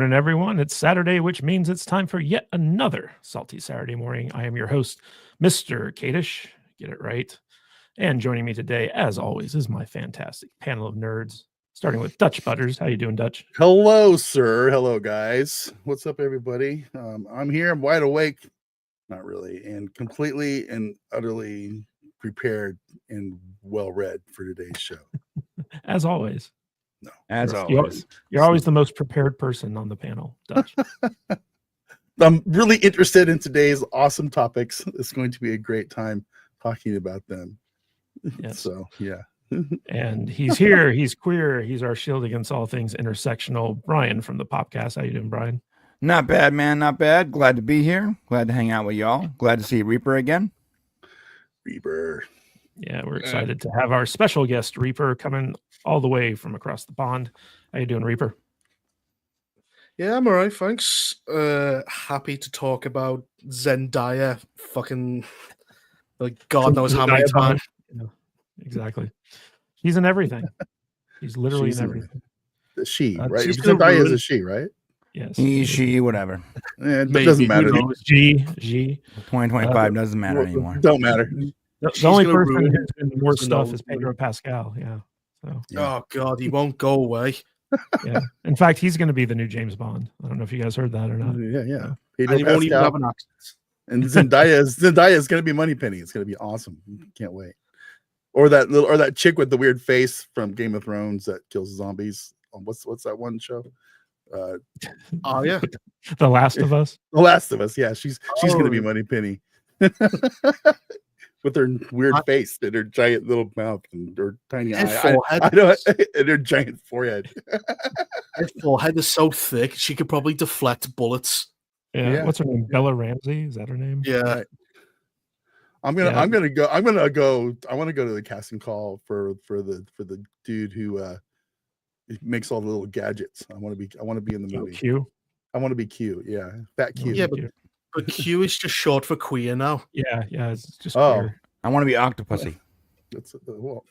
morning, everyone. It's Saturday, which means it's time for yet another Salty Saturday morning. I am your host, Mr. Kadish. Get it right. And joining me today, as always, is my fantastic panel of nerds, starting with Dutch Butters. How you doing, Dutch? Hello, sir. Hello, guys. What's up, everybody? I'm here. I'm wide awake. Not really. And completely and utterly prepared and well-read for today's show. As always. No. As always. You're always the most prepared person on the panel, Dutch. I'm really interested in today's awesome topics. It's going to be a great time talking about them. Yes. So, yeah. And he's here. He's queer. He's our shield against all things intersectional. Brian from the Popcast. How you doing, Brian? Not bad, man. Not bad. Glad to be here. Glad to hang out with y'all. Glad to see Reaper again. Reaper. Yeah, we're excited to have our special guest, Reaper, coming all the way from across the pond. How you doing, Reaper? Yeah, I'm all right, thanks. Happy to talk about Zendaya. Fucking, like, God knows how many times. Yeah, exactly. She's in everything. She's literally in everything. She, right? She's Zendaya is a she, right? Yes. He, she, whatever. It doesn't matter. G. 2025 doesn't matter anymore. Don't matter. The only person who's been in more stuff is Pedro Pascal. Yeah. So. Oh God, he won't go away. Yeah. In fact, he's going to be the new James Bond. I don't know if you guys heard that or not. Yeah. And he won't even have an accent. And Zendaya is going to be Moneypenny. It's going to be awesome. Can't wait. Or that chick with the weird face from Game of Thrones that kills zombies. What's that one show? Oh yeah, The Last of Us. The Last of Us. Yeah, she's going to be Moneypenny. With her weird face and her giant little mouth and her tiny eye. I know, and her giant forehead. Her forehead is so thick she could probably deflect bullets. Yeah. What's her name? Bella Ramsey? Is that her name? Yeah. I want to go to the casting call for the dude who makes all the little gadgets. I want to be in the movie. Q. I want to be Q. Yeah, Fat Q. Yeah, but Q is just short for queer now. Yeah, it's just queer. I want to be Octopussy. That's well,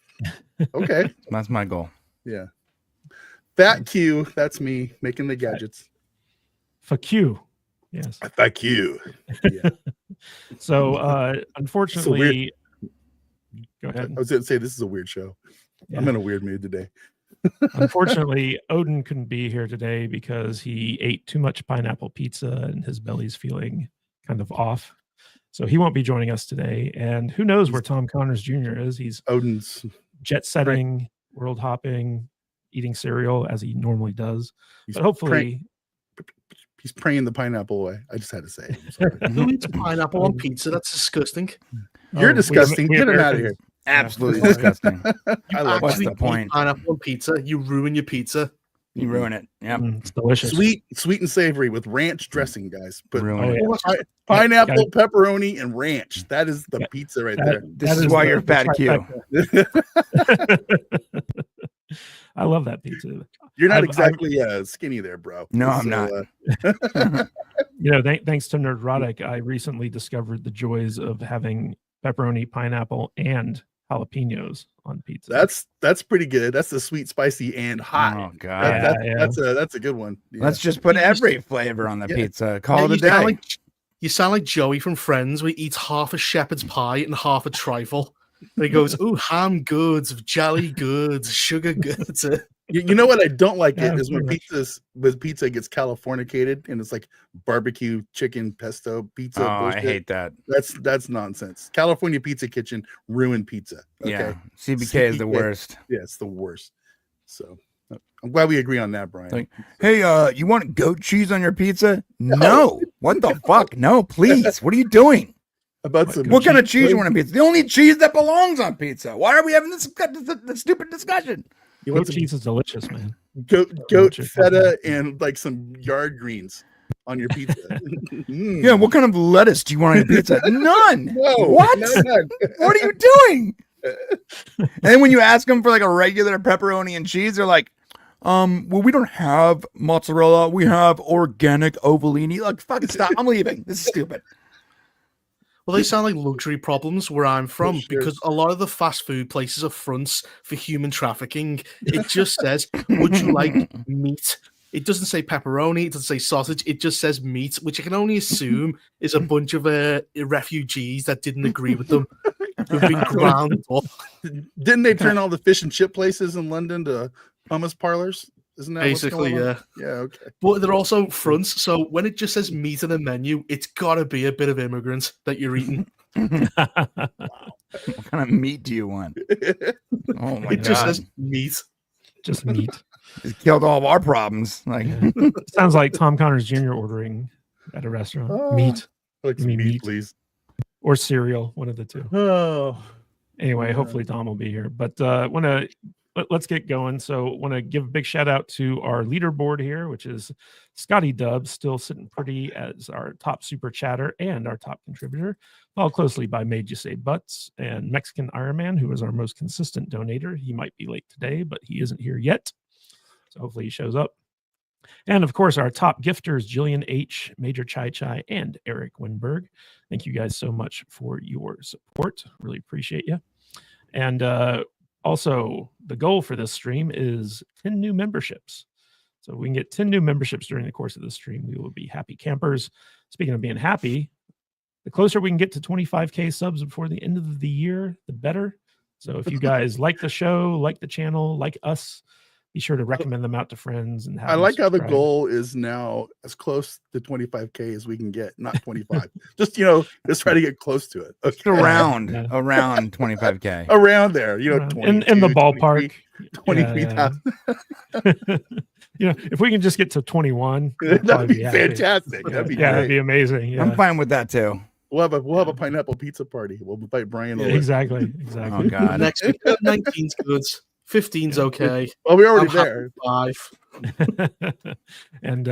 okay. That's my goal. Yeah, Fat Q. That's me making the gadgets. For Q. Yes. Fat Q. Yeah. So unfortunately, go ahead. I was going to say this is a weird show. Yeah. I'm in a weird mood today. Unfortunately, Odin couldn't be here today because he ate too much pineapple pizza and his belly's feeling kind of off. So he won't be joining us today. And who knows where Tom Connors Jr. is? He's Odin's jet setting, world hopping, eating cereal as he normally does. But hopefully he's praying the pineapple away. I just had to say. Who eats pineapple on pizza? That's disgusting. You're disgusting. Get him out of here. Absolutely disgusting. What's the point? Pineapple on pizza. You ruin your pizza. You ruin it. Yeah, it's delicious. Sweet and savory with ranch dressing, guys. But pineapple, pepperoni, and ranch. That is the pizza right there. This is why you're Fat Q. I love that pizza. You're not exactly skinny there, bro. No, I'm not. Thanks to Nerdrotic, I recently discovered the joys of having pepperoni, pineapple, and jalapenos on pizza. That's pretty good. That's the sweet, spicy, and hot. Oh God, that's a good one. Yeah. Let's just put every flavor on the pizza. Call it a day. You sound like Joey from Friends, where he eats half a shepherd's pie and half a trifle. And he goes, "Ooh, ham goods, jelly goods, sugar goods." You know what I don't like is when pizza gets Californicated and it's like barbecue chicken pesto pizza. Oh, bullshit. I hate that. That's nonsense. California Pizza Kitchen ruined pizza. Okay? Yeah, CBK is the worst. Yeah, it's the worst. So I'm glad we agree on that, Brian. Like, hey, you want goat cheese on your pizza? No. What the fuck? No, please. What are you doing? What kind of cheese you want on pizza? The only cheese that belongs on pizza. Why are we having this stupid discussion? Goat cheese is delicious, man. Goat feta and like some yard greens on your pizza. Yeah, what kind of lettuce do you want on your pizza? None. No, what? None. What are you doing? And then when you ask them for like a regular pepperoni and cheese, they're like, well, we don't have mozzarella. We have organic Ovalini. Like, fucking stop. I'm leaving. This is stupid. Well, they sound like luxury problems where I'm from because a lot of the fast food places are fronts for human trafficking. It just says, would you like meat? it doesn't say pepperoni, it doesn't say sausage, it just says meat, which I can only assume is a bunch of refugees that didn't agree with them. Who've been ground up. Didn't they turn all the fish and chip places in London to hummus parlors? Isn't that basically, what's going on? Yeah, okay. But they're also fronts, so when it just says meat on the menu, it's got to be a bit of immigrant that you're eating. Wow. What kind of meat do you want? Oh my God. It just says meat. Just meat. It killed all of our problems. Like sounds like Tom Connors Jr. ordering at a restaurant. Meat. Like some meat, please. Or cereal, one of the two. Oh. Anyway, hopefully Tom will be here. But let's get going. So want to give a big shout out to our leaderboard here, which is Scotty Dub, still sitting pretty as our top super chatter and our top contributor, followed closely by Made You Say Butts and Mexican Iron Man, who is our most consistent donator. He might be late today, but he isn't here yet. So hopefully he shows up. And of course, our top gifters, Jillian H., Major Chai Chai, and Eric Winberg. Thank you guys so much for your support. Really appreciate you. And also, the goal for this stream is 10 new memberships. So if we can get 10 new memberships during the course of this stream, we will be happy campers. Speaking of being happy, the closer we can get to 25K subs before the end of the year, the better. So if you guys like the show, like the channel, like us, be sure to recommend them out to friends. And I like how the goal is now as close to 25K as we can get, not 25. Just try to get close to it. Okay. Around 25K. Around there, in the ballpark. 23,000. If we can just get to 21, that'd be fantastic. That'd be that'd be amazing. Yeah. I'm fine with that too. We'll have a pineapple pizza party. We'll invite Brian over. Exactly. Oh God. Next week, 19's good. 15's okay. Well, we're already there. 5. And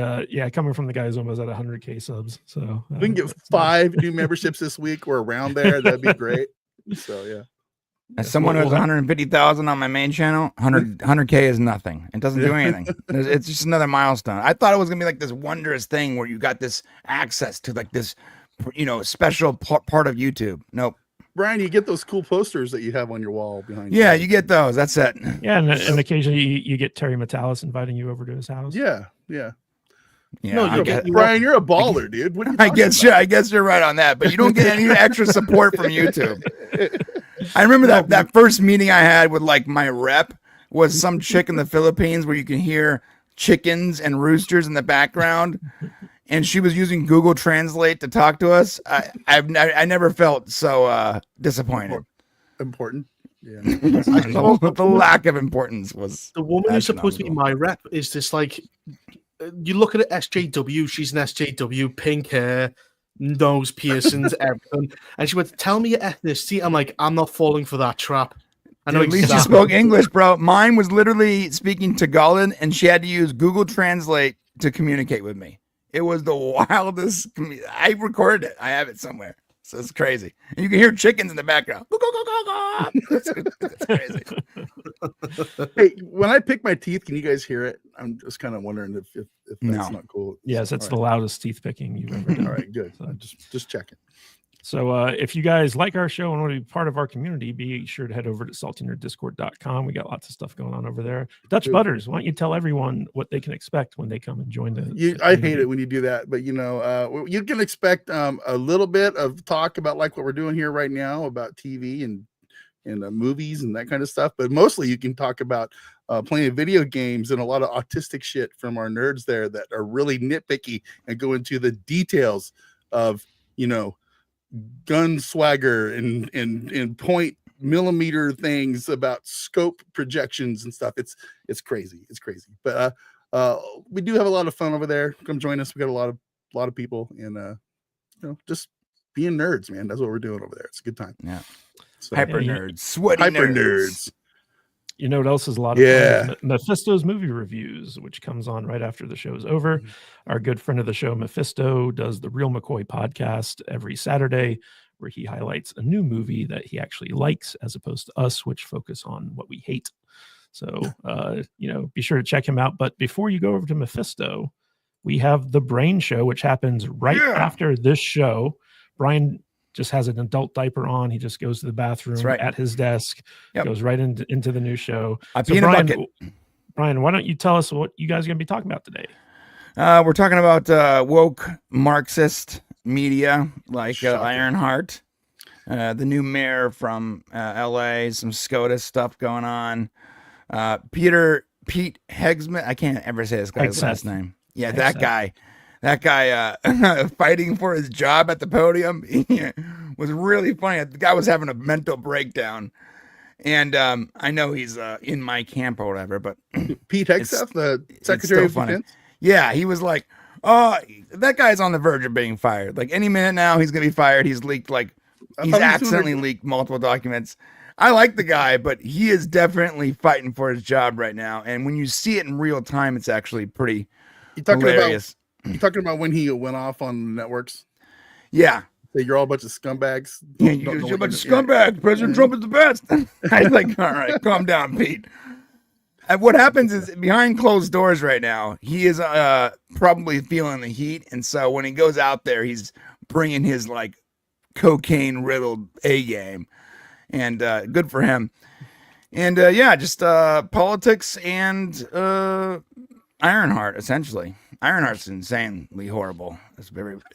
coming from the guy who's almost at 100K subs. So we can get 5 new memberships this week. We're around there. That'd be great. So yeah. As someone who has 150,000 on my main channel, 100K is nothing. It doesn't do anything. It's just another milestone. I thought it was gonna be like this wondrous thing where you got this access to like this, special part of YouTube. Nope. Brian, you get those cool posters that you have on your wall behind you. Yeah, you get those. That's it. Yeah, and occasionally you get Terry Metalis inviting you over to his house. Yeah. No, Brian, you're a baller, dude. What are you I guess you're right on that, but you don't get any extra support from YouTube. I remember that first meeting I had with like my rep was some chick in the Philippines where you can hear chickens and roosters in the background. And she was using Google Translate to talk to us. I never felt so disappointed. Important. Yeah. The lack of importance was the woman who's supposed to be my rep is this like you look at it SJW, she's an SJW, pink hair, nose piercings, everything. And she went, tell me your ethnicity. I'm like, I'm not falling for that trap. I know at least you spoke English, bro. Mine was literally speaking Tagalog, and she had to use Google Translate to communicate with me. It was the wildest. I recorded it. I have it somewhere. So it's crazy. And you can hear chickens in the background. It's crazy. Hey, when I pick my teeth, can you guys hear it? I'm just kind of wondering if that's not cool. Yes, it's the loudest teeth picking you've ever done. All right, good. So just checking. So if you guys like our show and want to be part of our community, be sure to head over to saltynerdiscord.com. We got lots of stuff going on over there. Dutch Butters, why don't you tell everyone what they can expect when they come and join the I hate it when you do that, but you can expect a little bit of talk about like what we're doing here right now about TV and movies and that kind of stuff. But mostly you can talk about playing video games and a lot of autistic shit from our nerds there that are really nitpicky and go into the details of, gun swagger and point millimeter things about scope projections and stuff. It's crazy. But we do have a lot of fun over there. Come join us. We got a lot of people, and just being nerds, man. That's what we're doing over there. It's a good time. Yeah. So, hyper nerds, sweaty nerds. You know what else is a lot of fun? Mephisto's movie reviews, which comes on right after the show is over. Mm-hmm. Our good friend of the show, Mephisto, does the Real McCoy podcast every Saturday, where he highlights a new movie that he actually likes, as opposed to us, which focus on what we hate. So, be sure to check him out. But before you go over to Mephisto, we have the Brain Show, which happens right after this show. Brian just has an adult diaper on. He just goes to the bathroom at his desk, goes right into the new show. I pee in a bucket. Brian, why don't you tell us what you guys are going to be talking about today? We're talking about woke Marxist media like Ironheart, the new mayor from LA, some SCOTUS stuff going on. Pete Hegseth, I can't ever say this guy's last name. Yeah, that guy fighting for his job at the podium was really funny. The guy was having a mental breakdown. And I know he's in my camp or whatever, but Pete Hegseth, the Secretary of Defense. Yeah, he was like, "Oh, that guy's on the verge of being fired. Like any minute now, he's gonna be fired. He's leaked he's accidentally leaked multiple documents." I like the guy, but he is definitely fighting for his job right now. And when you see it in real time, it's actually pretty hilarious. You talking about when he went off on networks? Yeah. You're all a bunch of scumbags. You're a bunch of scumbags. President Trump is the best. I was like, all right, calm down, Pete. And what happens is behind closed doors right now, he is probably feeling the heat. And so when he goes out there, he's bringing his like cocaine riddled A game. And good for him. And just politics and Ironheart, essentially. Ironheart's insanely horrible. It's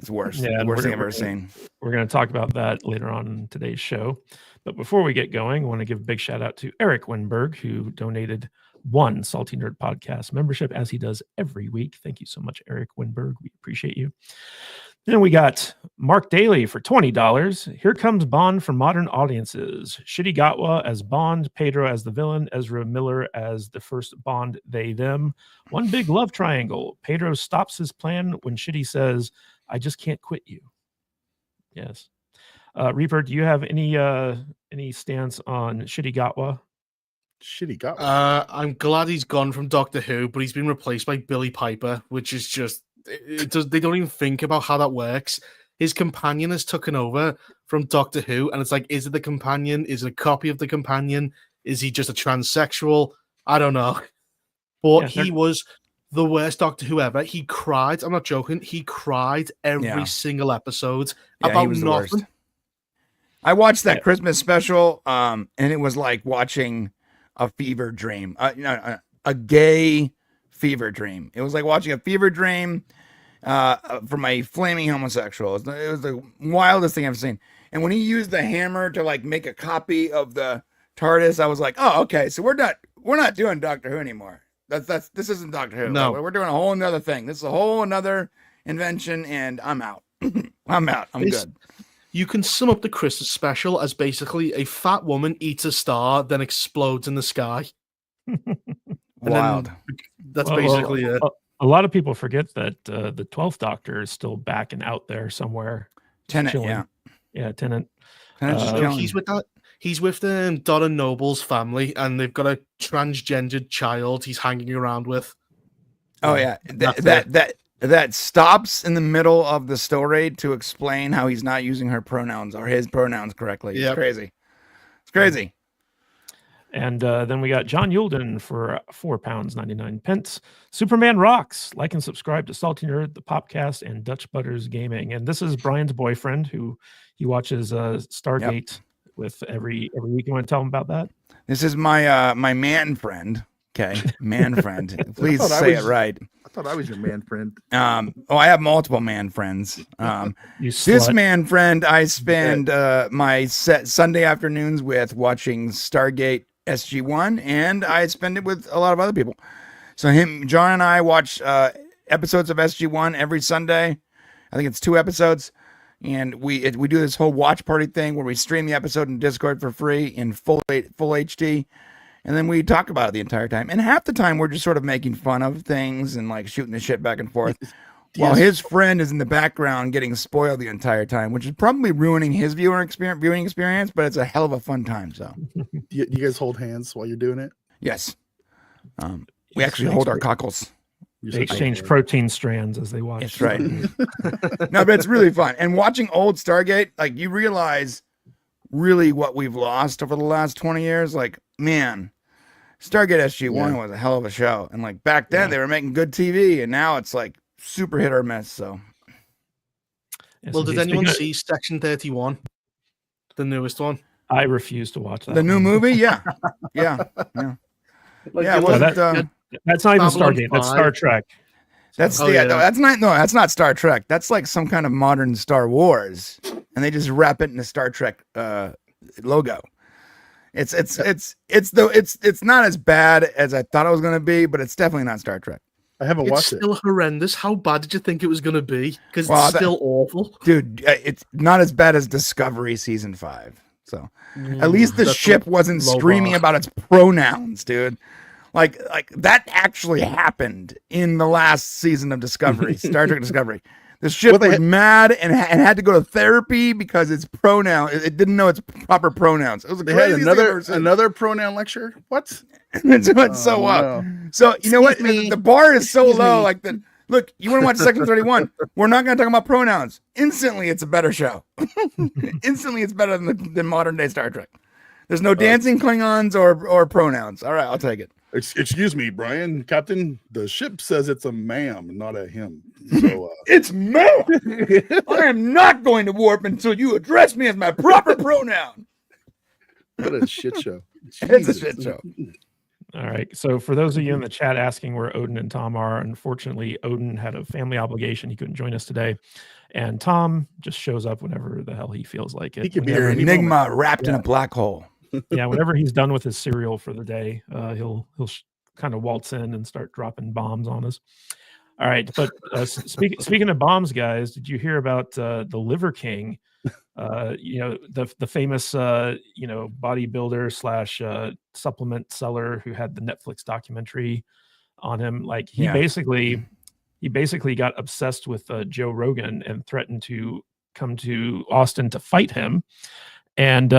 worse. Yeah, the worst thing I've ever seen. We're going to talk about that later on in today's show. But before we get going, I want to give a big shout out to Eric Winberg, who donated one Salty Nerd Podcast membership, as he does every week. Thank you so much, Eric Winberg. We appreciate you. Then we got Mark Daly for $20. Here comes Bond for modern audiences. Shitty Gatwa as Bond, Pedro as the villain, Ezra Miller as the first Bond, they, them. One big love triangle. Pedro stops his plan when Shitty says, "I just can't quit you." Yes. Reaper, do you have any stance on Shitty Gatwa? Shitty Gatwa. I'm glad he's gone from Doctor Who, but he's been replaced by Billy Piper, which is just... they don't even think about how that works. His companion has taken over from Doctor Who, and it's like, is it the companion? Is it a copy of the companion? Is he just a transsexual? I don't know. But he was the worst Doctor Who ever. He cried. I'm not joking. He cried every single episode about nothing. I watched that Christmas special, and it was like watching a fever dream. A gay fever dream. It was like watching a fever dream from a flaming homosexual. It was the wildest thing I've seen. And when he used the hammer to like make a copy of the TARDIS, I was like, oh, okay, so we're not doing Doctor Who anymore. This isn't Doctor Who. No, we're doing a whole another thing. This is a whole another invention, and I'm out. I'm out. I'm good. You can sum up the Christmas special as basically a fat woman eats a star, then explodes in the sky. Wild. That's basically it. A lot of people forget that the 12th Doctor is still back and out there somewhere. Tennant, chilling. Yeah, Tennant. He's with Donna Noble's family, and they've got a transgendered child he's hanging around with. Oh yeah, that stops in the middle of the story to explain how he's not using her pronouns or his pronouns correctly. It's crazy. It's crazy. And then we got John Yulden for £4.99. Superman rocks. Like and subscribe to Salty Nerd, the Popcast, and Dutch Butters Gaming. And this is Brian's boyfriend, who he watches Stargate with every week. You want to tell him about that? This is my my man friend. Okay, man friend. Please say it right. I thought I was your man friend. I have multiple man friends. This man friend I spend my Sunday afternoons with watching Stargate SG-1, and I spend it with a lot of other people. So John and I watch episodes of SG-1 every Sunday. I think it's 2 episodes, and we do this whole watch party thing where we stream the episode in Discord for free in full HD. And then we talk about it the entire time. And half the time we're just sort of making fun of things and like shooting the shit back and forth. While his friend is in the background getting spoiled the entire time, which is probably ruining his viewing experience, but it's a hell of a fun time. So do you guys hold hands while you're doing it? Yes. We actually hold our cockles. They exchange protein strands as they watch. That's right. No, but it's really fun. And watching old Stargate, like you realize really what we've lost over the last 20 years. Like, man, Stargate SG-1 was a hell of a show. And like back then they were making good TV, and now it's like super hit or miss. So well, did anyone see Section 31? The newest one? I refuse to watch that. The new movie? Yeah. Yeah. Like, yeah, That's not even Babylon Stargate. That's 5. Star Trek. That's Oh, yeah. that's not Star Trek. That's like some kind of modern Star Wars, and they just wrap it in the Star Trek logo. It's not as bad as I thought it was gonna be, but it's definitely not Star Trek. I haven't It's watched it. still horrendous. How bad did you think it was going to be? Because Well, it's still awful. Dude, it's not as bad as Discovery season 5. So at least the That's ship a wasn't low screaming bar. about its pronouns, dude. Like that actually happened in the last season of Discovery, Star Trek Discovery. The ship was mad and had to go to therapy because its pronoun it didn't know its proper pronouns. It was They had another pronoun lecture. What? So you know what? Me. The bar is so Excuse low. me. Like look, you want to watch Section 31? We're not going to talk about pronouns. Instantly, it's a better show. Instantly, it's better than modern day Star Trek. There's no dancing Klingons or pronouns. All right, I'll take it. Excuse me, Brian, Captain. The ship says it's a ma'am, not a him. So It's ma'am. I am not going to warp until you address me as my proper pronoun. what a shit show. It's a shit show. All right. So for those of you in the chat asking where Odin and Tom are, unfortunately, Odin had a family obligation. He couldn't join us today. And Tom just shows up whenever the hell he feels like it. He could be You're here an any enigma moment. wrapped in a black hole. Yeah, whenever he's done with his cereal for the day, he'll kind of waltz in and start dropping bombs on us. All right, but speaking of bombs, guys, did you hear about the Liver King? The famous bodybuilder / supplement seller who had the Netflix documentary on him. Like he basically got obsessed with Joe Rogan and threatened to come to Austin to fight him. And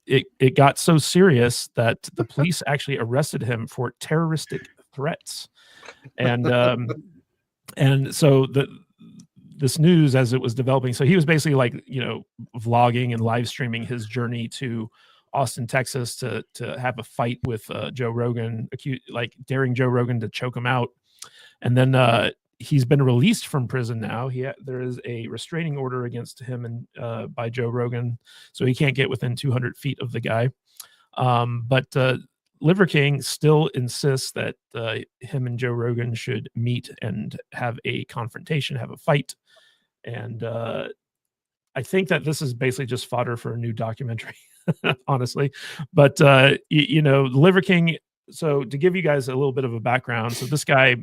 it got so serious that the police actually arrested him for terroristic threats. And so this news as it was developing, so he was basically like, vlogging and live streaming his journey to Austin, Texas to have a fight with Joe Rogan, daring Joe Rogan to choke him out. And then he's been released from prison now. There is a restraining order against him and by Joe Rogan, so he can't get within 200 feet of the guy. But Liver King still insists that him and Joe Rogan should meet and have a confrontation, have a fight. And I think that this is basically just fodder for a new documentary, honestly. But Liver King. So to give you guys a little bit of a background, so this guy.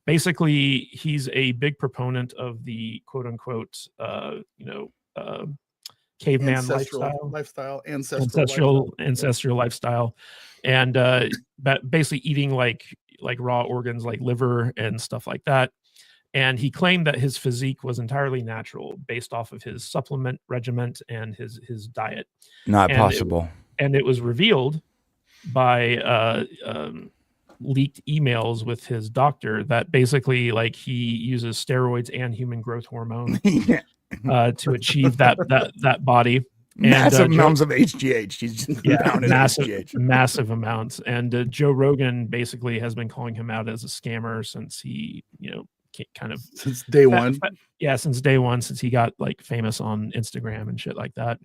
Basically, he's a big proponent of the quote unquote, caveman lifestyle, ancestral lifestyle, and basically eating like raw organs like liver and stuff like that. And he claimed that his physique was entirely natural based off of his supplement regimen and his diet. Not possible. And it was revealed by leaked emails with his doctor that basically like he uses steroids and human growth hormone to achieve that body. Massive amounts of HGH. He's massive amounts. And Joe Rogan basically has been calling him out as a scammer since he, since day one. Since day one, since he got like famous on Instagram and shit like that.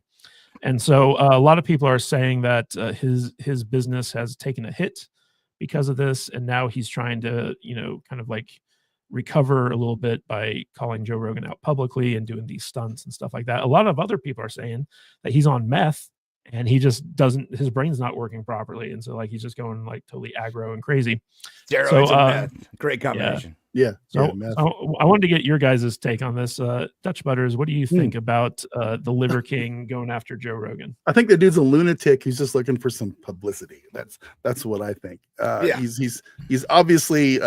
And so a lot of people are saying that his business has taken a hit because of this, and now he's trying to, kind of like recover a little bit by calling Joe Rogan out publicly and doing these stunts and stuff like that. A lot of other people are saying that he's on meth and he just his brain's not working properly, and so like he's just going like totally aggro and crazy. Steroids and meth, great combination. Yeah. So I wanted to get your guys' take on this. Dutch Butters, what do you think about the Liver King going after Joe Rogan? I think the dude's a lunatic. He's just looking for some publicity. That's what I think. He's obviously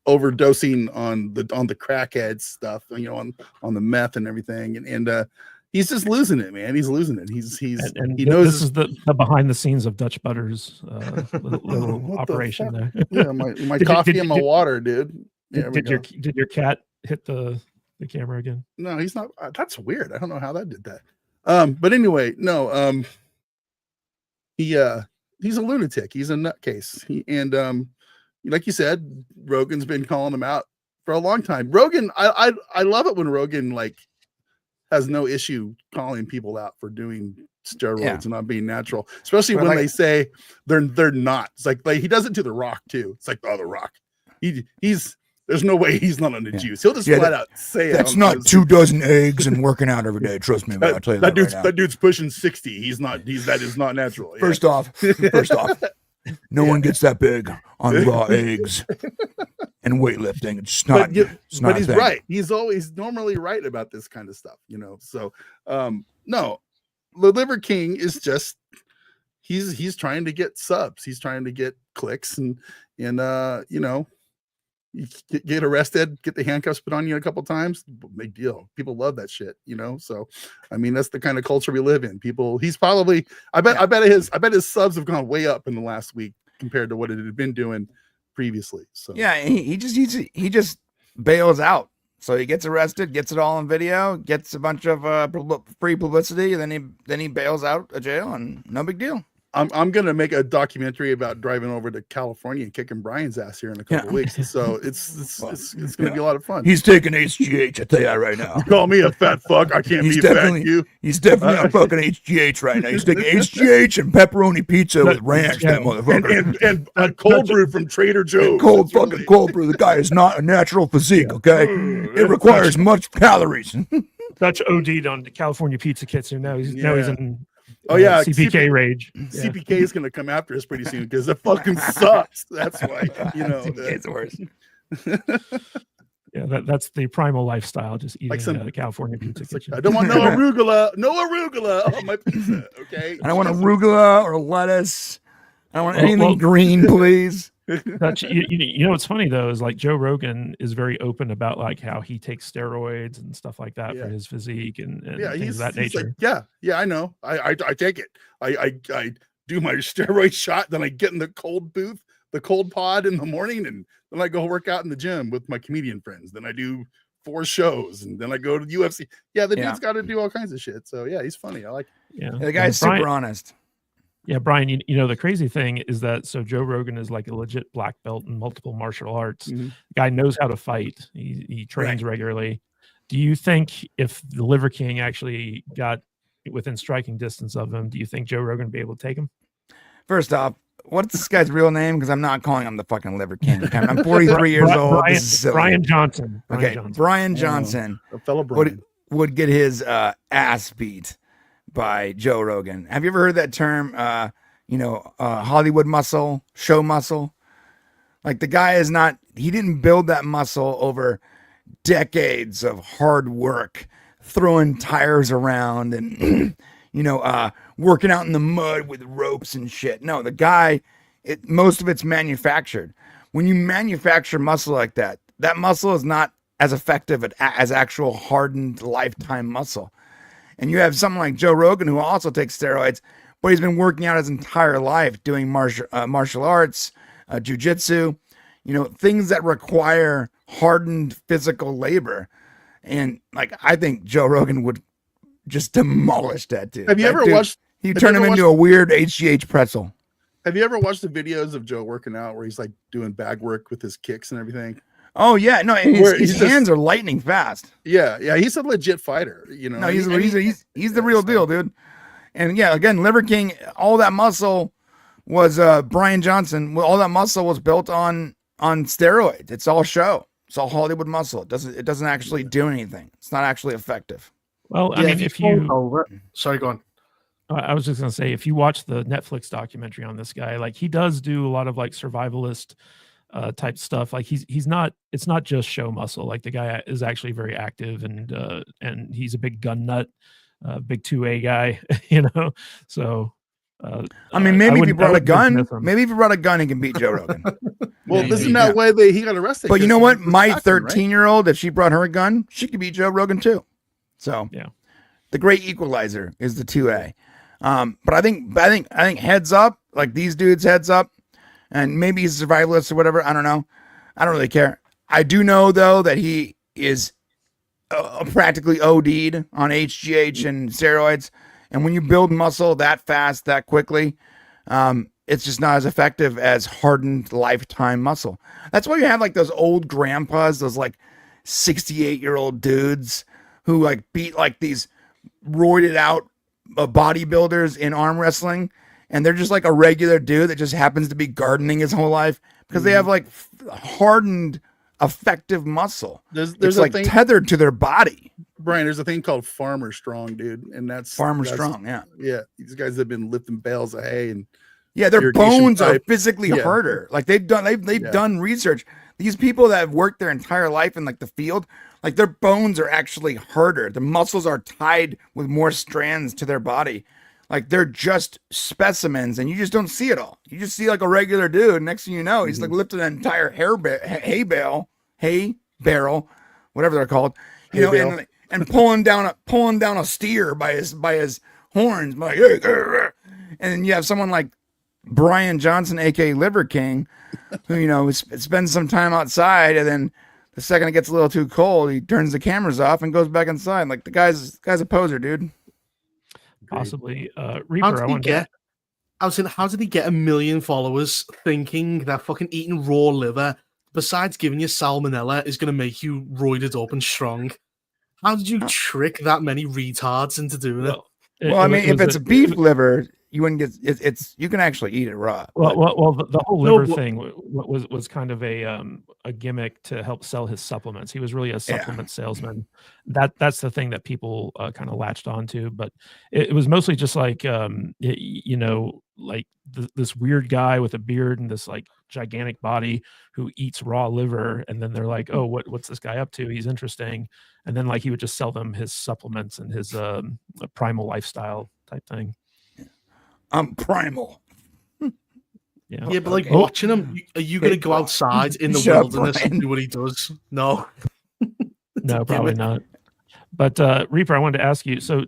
overdosing on the crackhead stuff, on the meth and everything, and he's just losing it, man. He's losing it. He knows this is the behind the scenes of Dutch Butters little operation there. Yeah, my coffee and my water, dude. Yeah, did your cat hit the camera again? No, he's not. That's weird. I don't know how that did that. But anyway, no. He's a lunatic. He's a nutcase. Like you said, Rogan's been calling him out for a long time. Rogan, I love it when Rogan like has no issue calling people out for doing steroids and not being natural, especially when they say they're not. It's like he does it to The Rock too. It's like, oh, The Rock, he's there's no way he's not on the juice. He'll just flat out say that's it. Not 2 dozen eggs and working out every day. Trust me, man. I'll tell you that dude's pushing 60. That is not natural. Yeah. First off, no one gets that big on raw eggs and weightlifting. It's not. But he's right. He's always normally right about this kind of stuff, So, no, the Liver King is just he's trying to get subs. He's trying to get clicks and you get arrested, get the handcuffs put on you a couple times. Big deal. People love that shit, So, I mean, that's the kind of culture we live in. He's probably. I bet his subs have gone way up in the last week compared to what it had been doing previously. So yeah, he just bails out. So he gets arrested, gets it all on video, gets a bunch of free publicity, and then he bails out of jail, and no big deal. I'm gonna make a documentary about driving over to California and kicking Brian's ass here in a couple weeks. So it's gonna be a lot of fun. He's taking HGH, I tell you right now. You call me a fat fuck. I can't be fat. He's definitely on fucking HGH right now. He's taking HGH and pepperoni pizza with ranch. That motherfucker and a cold brew from Trader Joe's. Cold brew. The guy is not a natural physique. Okay, it requires much calories. Dutch OD'd on the California pizza kits, and now he's in. Oh yeah, CPK rage. CPK is going to come after us pretty soon because it fucking sucks. That's why it's worse. Yeah, that's the primal lifestyle. Just eating the California pizza. I don't want no arugula on my pizza. Okay, I don't want arugula or lettuce. I don't want anything green, please. What's funny though is like Joe Rogan is very open about like how he takes steroids and stuff like that for his physique and things of that nature. Like, I know. I take it. I do my steroid shot, then I get in the cold booth, the cold pod in the morning, and then I go work out in the gym with my comedian friends. Then I do 4 shows, and then I go to the UFC. Yeah, the dude's got to do all kinds of shit. So yeah, he's funny. I like it. Yeah, the guy's super honest. Yeah, Brian, the crazy thing is that Joe Rogan is like a legit black belt in multiple martial arts. Mm-hmm. The guy knows how to fight. He trains regularly. Do you think if the Liver King actually got within striking distance of him, do you think Joe Rogan would be able to take him? First off, what's this guy's real name? Because I'm not calling him the fucking Liver King. I'm 43 years old. Brian Johnson. Brian Johnson a fellow Brian. would get his ass beat by Joe Rogan. Have you ever heard that term, Hollywood muscle, show muscle? Like the guy he didn't build that muscle over decades of hard work, throwing tires around and, working out in the mud with ropes and shit. No, the guy, most of it's manufactured. When you manufacture muscle like that, that muscle is not as effective as actual hardened lifetime muscle. And you have someone like Joe Rogan who also takes steroids, but he's been working out his entire life doing martial arts, jujitsu, things that require hardened physical labor. And I think Joe Rogan would just demolish that dude. Have you ever watched? He'd turn him into a weird HGH pretzel. Have you ever watched the videos of Joe working out where he's like doing bag work with his kicks and everything? Oh yeah, no, his hands are lightning fast. Yeah, he's a legit fighter. No, he's the real deal, dude. And yeah, again, Liver King, all that muscle was Brian Johnson. All that muscle was built on steroids. It's all show. It's all Hollywood muscle. It doesn't actually do anything. It's not actually effective. Well, I mean, if you sorry, go on. I was just gonna say, if you watch the Netflix documentary on this guy, like he does do a lot of like survivalist type stuff. Like it's not just show muscle. Like the guy is actually very active and he's a big gun nut, big 2A guy, So I mean, maybe if you brought a gun, he can beat Joe Rogan. Well, isn't that why he got arrested? But you know what? My 13-year-old, if she brought her a gun, she could beat Joe Rogan too. So yeah, the great equalizer is the 2A. But I think heads up, like these dudes heads up. And maybe he's a survivalist or whatever. I don't know. I don't really care. I do know, though, that he is practically OD'd on HGH and steroids. And when you build muscle that fast, that quickly, it's just not as effective as hardened lifetime muscle. That's why you have like those old grandpas, those like 68-year-old dudes who like beat like these roided out bodybuilders in arm wrestling. And they're just like a regular dude that just happens to be gardening his whole life, because they have like hardened, effective muscle. There's it's a like thing, tethered to their body. Brian. There's a thing called farmer strong, dude, and that's Strong. Yeah, these guys have been lifting bales of hay and their bones are physically Yeah. harder. Like they've done research. These people that have worked their entire life in like the field, like their bones are actually harder. The muscles are tied with more strands to their body. Like they're just specimens, and you just don't see it all. You just see like a regular dude. Next thing you know, he's like lifting an entire hay barrel, whatever they're called, and pulling down a steer by his horns, like, and then you have someone like Brian Johnson, aka Liver King, who spends some time outside, and then the second it gets a little too cold, he turns the cameras off and goes back inside. Like the guy's a poser, dude. Possibly. Reaper, how did he get 1 million followers thinking that fucking eating raw liver, besides giving you salmonella, is going to make you roided up and strong? How did you trick that many retards into doing it? Well, I mean, if it's a beef liver, you wouldn't get it's you can actually eat it raw. Well, the whole liver thing was kind of a gimmick to help sell his supplements. He was really a supplement salesman. That's the thing that people kind of latched onto. But it was mostly just like like this weird guy with a beard and this like gigantic body who eats raw liver, and then they're like, oh, what's this guy up to? He's interesting. And then like he would just sell them his supplements and his primal lifestyle type thing. I'm primal. Yeah, but like watching him, are you going to go outside in the wilderness and do what he does? No. No, probably not. But Reaper, I wanted to ask you, so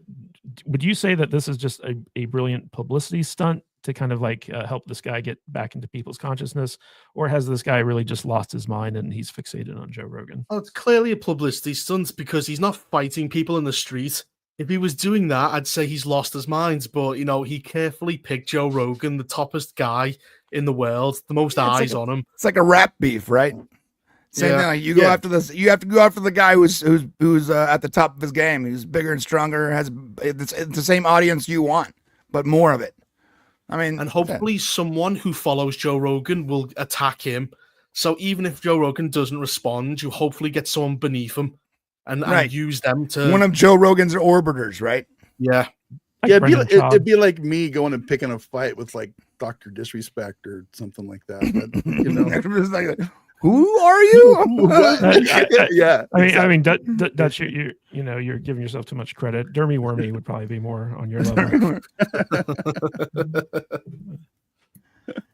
would you say that this is just a brilliant publicity stunt to kind of like help this guy get back into people's consciousness, or has this guy really just lost his mind and he's fixated on Joe Rogan? Oh, it's clearly a publicity stunt because he's not fighting people in the street. If he was doing that, I'd say he's lost his mind. But he carefully picked Joe Rogan, the toppest guy in the world, the most eyes on him. It's like a rap beef, right? Same thing. Like you go after this. You have to go after the guy who's at the top of his game, who's bigger and stronger, has it's the same audience you want, but more of it. I mean, and hopefully someone who follows Joe Rogan will attack him. So even if Joe Rogan doesn't respond, you hopefully get someone beneath him and use them to one of Joe Rogan's orbiters, right? Yeah. Like it'd be like me going and picking a fight with like Dr. Disrespect or something like that. But, like, who are you? Yeah. I mean, Dutch, you're giving yourself too much credit. Dermy Wormy would probably be more on your level.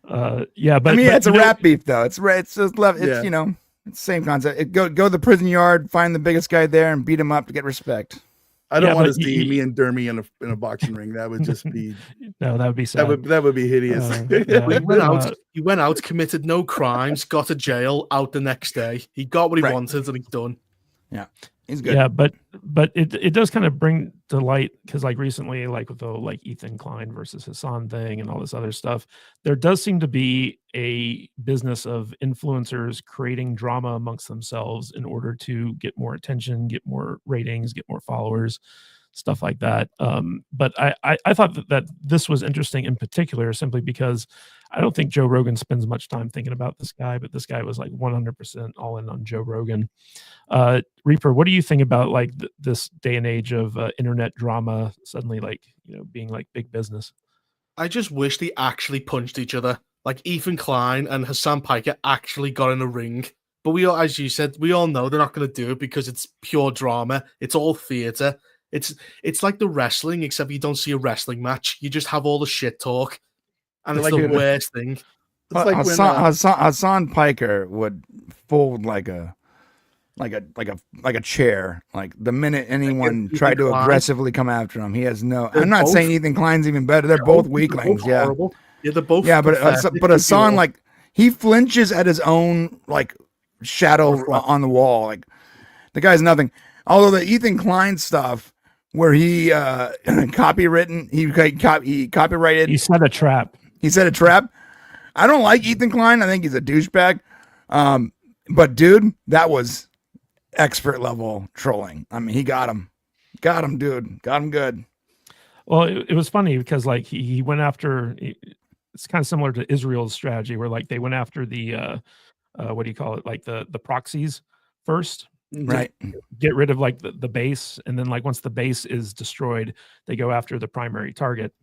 But I mean, it's a rap beef though. It's just it's the same concept. Go to the prison yard, find the biggest guy there, and beat him up to get respect. I don't want to see me and Dermy in a boxing ring. That would just be no. That would be sad. That would be hideous. He went out, committed no crimes, got to jail, out the next day. He got what he wanted, and he's done. Yeah, he's good. Yeah, but it does kind of bring to light, because like recently, like with the like Ethan Klein versus Hassan thing and all this other stuff, there does seem to be a business of influencers creating drama amongst themselves in order to get more attention, get more ratings, get more followers, stuff like that. But I thought that this was interesting in particular simply because I don't think Joe Rogan spends much time thinking about this guy, but this guy was like 100% all in on Joe Rogan. Reaper, what do you think about like this day and age of internet drama suddenly like, being like big business? I just wish they actually punched each other. Like Ethan Klein and Hassan Piker actually got in a ring. But we all, as you said, we all know they're not going to do it because it's pure drama. It's all theater. It's like the wrestling, except you don't see a wrestling match. You just have all the shit talk. And it's the worst thing. It's like Hassan Piker would fold like a chair. Like the minute anyone tried to aggressively come after him, he has no. I'm not saying Ethan Klein's even better. They're both weaklings. Yeah, they're both. Yeah, but Hassan, like, he flinches at his own like shadow on the wall. Like the guy's nothing. Although the Ethan Klein stuff, where he copywritten, he copyrighted. He set a trap. He set a trap. I don't like Ethan Klein. I think he's a douchebag. But dude, that was expert level trolling. I mean, he got him, dude, got him good. Well, it was funny because like he went after it's kind of similar to Israel's strategy, where like they went after the what do you call it, like the proxies first, Right. get rid of like the base, and then like once the base is destroyed, they go after the primary target.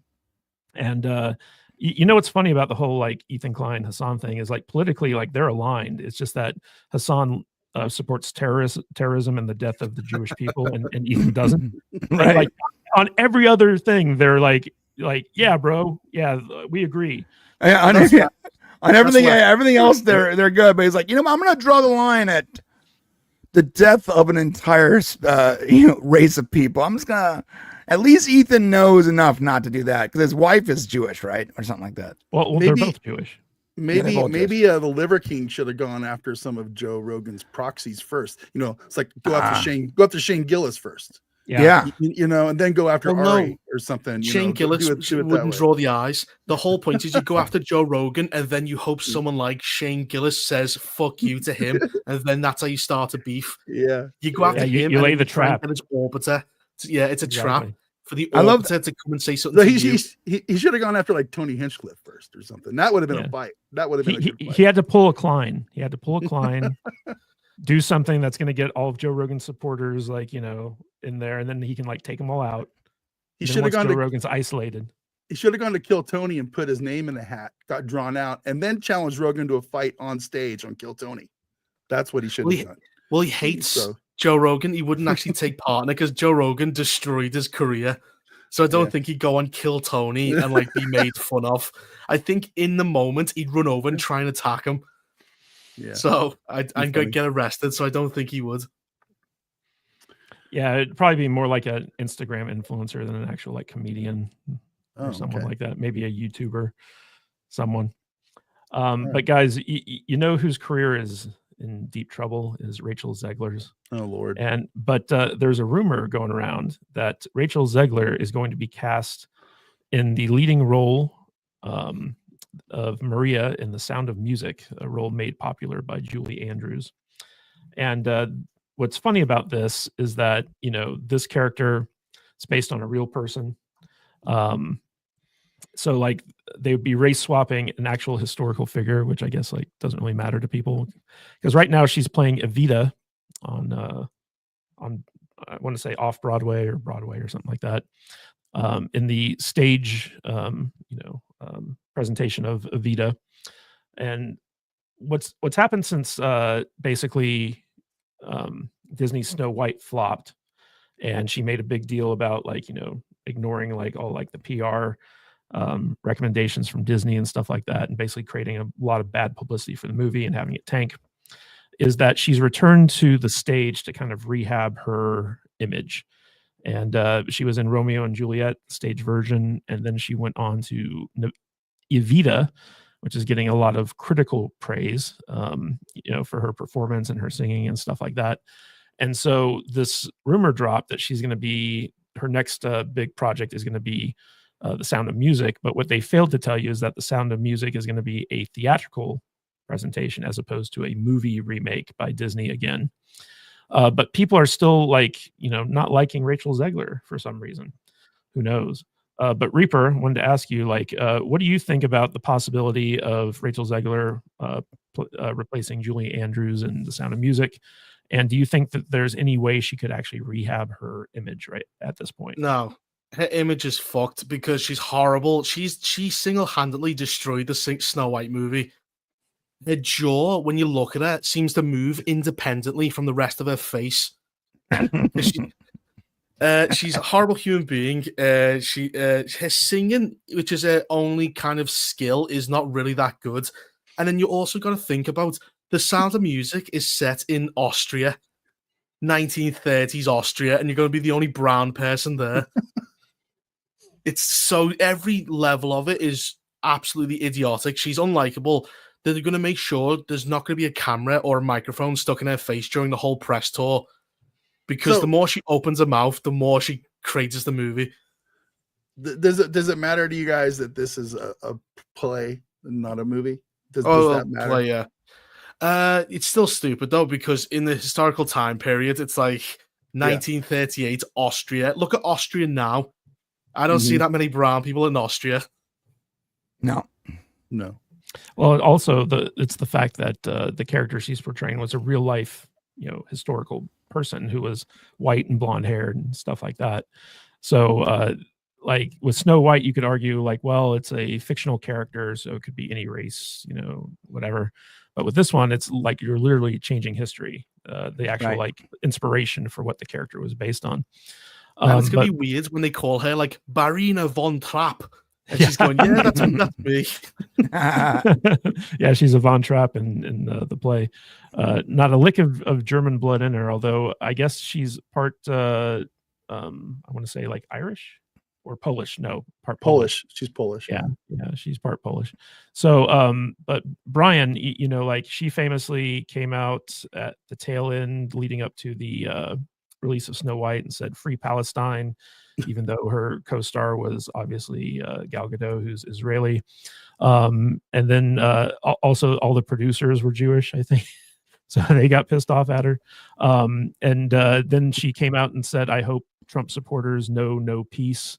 And you know what's funny about the whole like Ethan Klein Hassan thing is like politically like they're aligned. It's just that Hassan supports terrorism and the death of the Jewish people, and Ethan doesn't. Right. And, like on every other thing, they're like yeah, bro, yeah, we agree. On everything, everything else, they're good. But he's like, I'm going to draw the line at the death of an entire race of people. I'm just gonna. At least Ethan knows enough not to do that because his wife is Jewish, right, or something like that. Well, they're both Jewish. Maybe the Liver King should have gone after some of Joe Rogan's proxies first. It's like go after Shane Gillis first. Yeah. And then go after Ari or something. Shane Gillis wouldn't draw the eyes. The whole point is you go after Joe Rogan and then you hope someone like Shane Gillis says "fuck you" to him, and then that's how you start a beef. Yeah, you go after him. You lay the trap. And it's orbiter. Yeah, it's a trap for the I love orbiter to come and say something. He should have gone after like Tony Hinchcliffe first or something. That would have been a fight. That would have been a good fight. He had to pull a Klein. Do something that's going to get all of Joe Rogan's supporters like in there, and then he can like take them all out. He should have gone Joe Rogan's isolated. He should have gone to Kill Tony and put his name in the hat, got drawn out, and then challenged Rogan to a fight on stage on Kill Tony. That's what he should have done. Well, he hates Joe Rogan. He wouldn't actually take part in it because Joe Rogan destroyed his career. So I don't think he'd go on Kill Tony and like be made fun of. I think in the moment he'd run over and try and attack him. Yeah. So I'm going to get arrested. So I don't think he would. Yeah, it'd probably be more like an Instagram influencer than an actual like comedian or someone like that. Maybe a YouTuber, someone. But guys, you know whose career is in deep trouble is Rachel Zegler's. Oh Lord! But there's a rumor going around that Rachel Zegler is going to be cast in the leading role of Maria in The Sound of Music, a role made popular by Julie Andrews. And what's funny about this is that this character is based on a real person. So like they would be race swapping an actual historical figure, which I guess like doesn't really matter to people because right now she's playing Evita on I want to say off Broadway or Broadway or something like that in the stage presentation of Evita. And what's happened since basically Disney's Snow White flopped and she made a big deal about like ignoring like all like the PR recommendations from Disney and stuff like that, and basically creating a lot of bad publicity for the movie and having it tank, is that she's returned to the stage to kind of rehab her image. And she was in Romeo and Juliet stage version, and then she went on to Evita, which is getting a lot of critical praise, for her performance and her singing and stuff like that. And so this rumor dropped that she's going to be, her next big project is going to be The Sound of Music. But what they failed to tell you is that The Sound of Music is going to be a theatrical presentation as opposed to a movie remake by Disney again. But people are still like, not liking Rachel Zegler for some reason. Who knows? But Reaper, wanted to ask you, like, what do you think about the possibility of Rachel Zegler replacing Julie Andrews in The Sound of Music? And do you think that there's any way she could actually rehab her image right at this point? No, her image is fucked because she's horrible. She single-handedly destroyed the Snow White movie. Her jaw, when you look at her, seems to move independently from the rest of her face. She's a horrible human being. Her singing, which is her only kind of skill, is not really that good. And then you also got to think about The Sound of Music is set in Austria, 1930s Austria, and you're going to be the only brown person there. It's so every level of it is absolutely idiotic. She's unlikable. They're going to make sure there's not going to be a camera or a microphone stuck in her face during the whole press tour. Because the more she opens her mouth, the more she creates the movie. Does it matter to you guys that this is a play, not a movie? Does that matter? Play, yeah. It's still stupid though, because in the historical time period, it's like 1938 Austria. Look at Austria now. I don't see that many brown people in Austria. No. No. Well, also it's the fact that the character she's portraying was a real life, historical person who was white and blonde haired and stuff like that. So, like with Snow White, you could argue like, well, it's a fictional character, so it could be any race, whatever. But with this one, it's like you're literally changing history, the actual like inspiration for what the character was based on. And it's gonna be weird when they call her like Barina von Trapp, and she's going, "Yeah, that's me." Yeah, she's a Von Trapp in the play. Not a lick of German blood in her, although I guess she's part. I want to say like Irish or Polish. No, part Polish. She's Polish. Yeah, she's part Polish. So, but Brian, like she famously came out at the tail end leading up to the release of Snow White and said "Free Palestine," even though her co-star was obviously Gal Gadot, who's Israeli. And then also all the producers were Jewish, I think. So they got pissed off at her. And then she came out and said, "I hope Trump supporters know no peace,"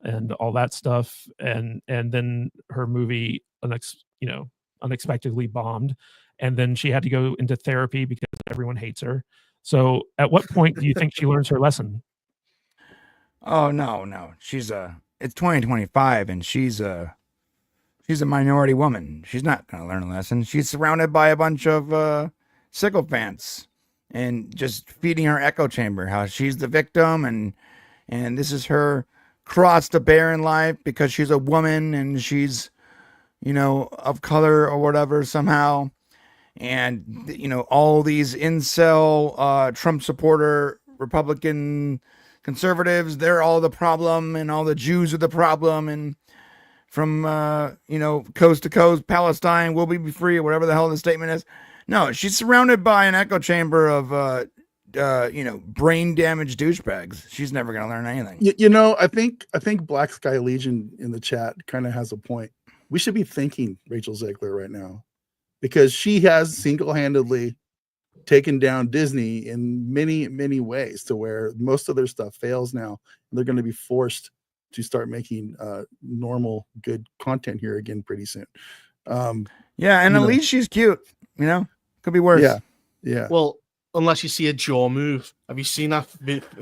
and all that stuff. And then her movie, unexpectedly bombed. And then she had to go into therapy because everyone hates her. So at what point do you think she learns her lesson? Oh, no. It's 2025 and she's a minority woman. She's not going to learn a lesson. She's surrounded by a bunch of sycophants and just feeding her echo chamber how she's the victim and this is her cross to bear in life because she's a woman and she's, of color or whatever somehow. And, all these incel, Trump supporter, Republican conservatives, they're all the problem and all the Jews are the problem. And from, coast to coast, Palestine will be free or whatever the hell the statement is. No, she's surrounded by an echo chamber of, brain damaged douchebags. She's never going to learn anything. I think Black Sky Legion in the chat kind of has a point. We should be thanking Rachel Zegler right now because she has single-handedly taken down Disney in many, many ways to where most of their stuff fails now. They're going to be forced to start making normal, good content here again pretty soon. And at least she's cute, could be worse. Yeah. Well, unless you see a jaw move. Have you seen that?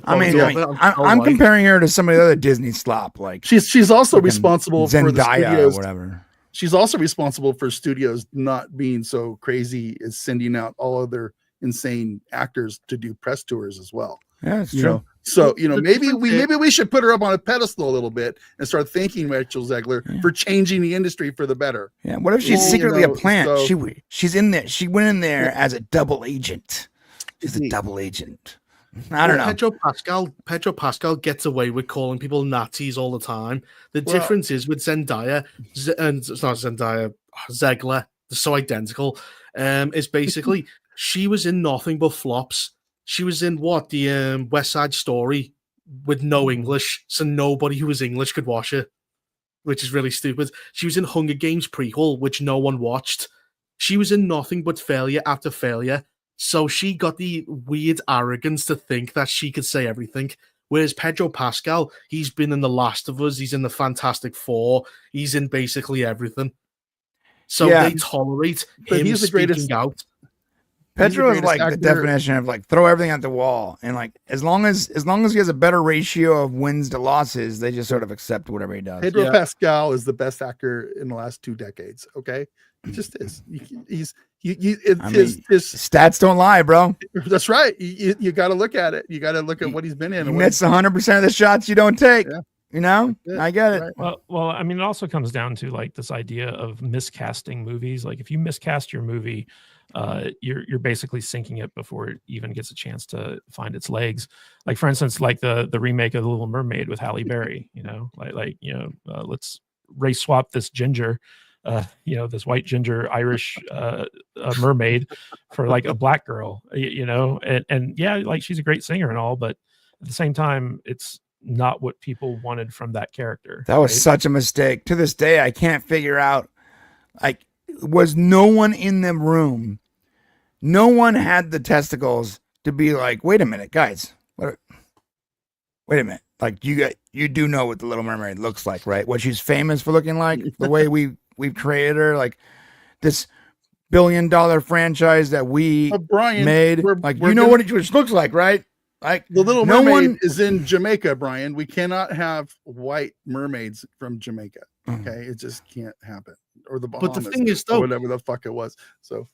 I'm comparing her to some of the other Disney slop. Like she's also responsible Zendaya for the studios, or whatever. She's also responsible for studios not being so crazy as sending out all of their insane actors to do press tours as well. Yeah, it's true. So maybe we should put her up on a pedestal a little bit and start thanking Rachel Zegler for changing the industry for the better. Yeah. What if she's secretly a plant? She's in there. She went in there as a double agent. She's a double agent. I don't know. Pedro Pascal gets away with calling people Nazis all the time. The difference is with Zendaya, and it's not Zendaya, Zegler, they're so identical. Is basically she was in nothing but flops. She was in the West Side Story with no English, so nobody who was English could watch it, which is really stupid. She was in Hunger Games prequel, which no one watched. She was in nothing but failure after failure. So she got the weird arrogance to think that she could say everything. Whereas Pedro Pascal, he's been in The Last of Us, he's in the Fantastic Four, he's in basically everything. So they tolerate him speaking out. Pedro is like the definition of like throw everything at the wall, and like as long as he has a better ratio of wins to losses, they just sort of accept whatever he does. Pedro Pascal is the best actor in the last 2 decades. Okay, it just is. His stats don't lie, bro. That's right. You got to look at it. You got to look at what he's been in. He missed 100% of the shots you don't take. Yeah. I get it. Right. Well, I mean, it also comes down to like this idea of miscasting movies. Like if you miscast your movie, you're basically sinking it before it even gets a chance to find its legs. Like for instance, like the remake of The Little Mermaid with Halle Berry. Let's race swap this ginger, this white ginger Irish mermaid for like a black girl. And yeah, like she's a great singer and all, but at the same time, it's not what people wanted from that character. That was such a mistake. To this day, I can't figure out, like, was no one in the room, no one had the testicles to be like, wait a minute, guys, wait a minute. Like you do know what the Little Mermaid looks like, right? What she's famous for looking like, the way we we've created her, like this $1 billion franchise that we Brian, made. Like, you know what it looks like, right? Like, the Little Mermaid is in Jamaica, Brian. We cannot have white mermaids from Jamaica. Okay, it just can't happen. Or the Bahamas. But the thing is, though, whatever the fuck it was. So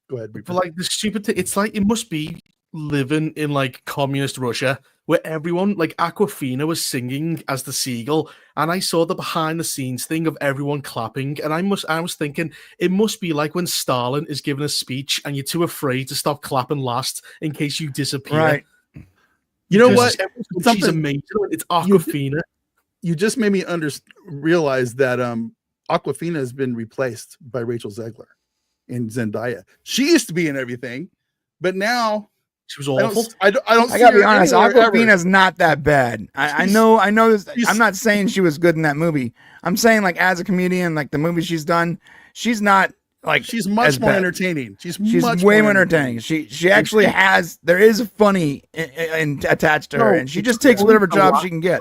go ahead. But like the stupid thing, it's like it must be living in like communist Russia where everyone, like Aquafina was singing as the seagull, and I saw the behind the scenes thing of everyone clapping, and I was thinking it must be like when Stalin is giving a speech and you're too afraid to stop clapping last in case you disappear. Right. You know what? She's amazing. It's Aquafina. You just made me realize that Aquafina has been replaced by Rachel Zegler in Zendaya. She used to be in everything, but now she was awful. I don't. I gotta be honest. Aquafina's not that bad. I know. This, I'm not saying she was good in that movie. I'm saying like as a comedian, like the movies she's done, she's not like she's much more entertaining. She's much way more entertaining. She actually has. There is a funny attached to her, and she just takes whatever job she can get.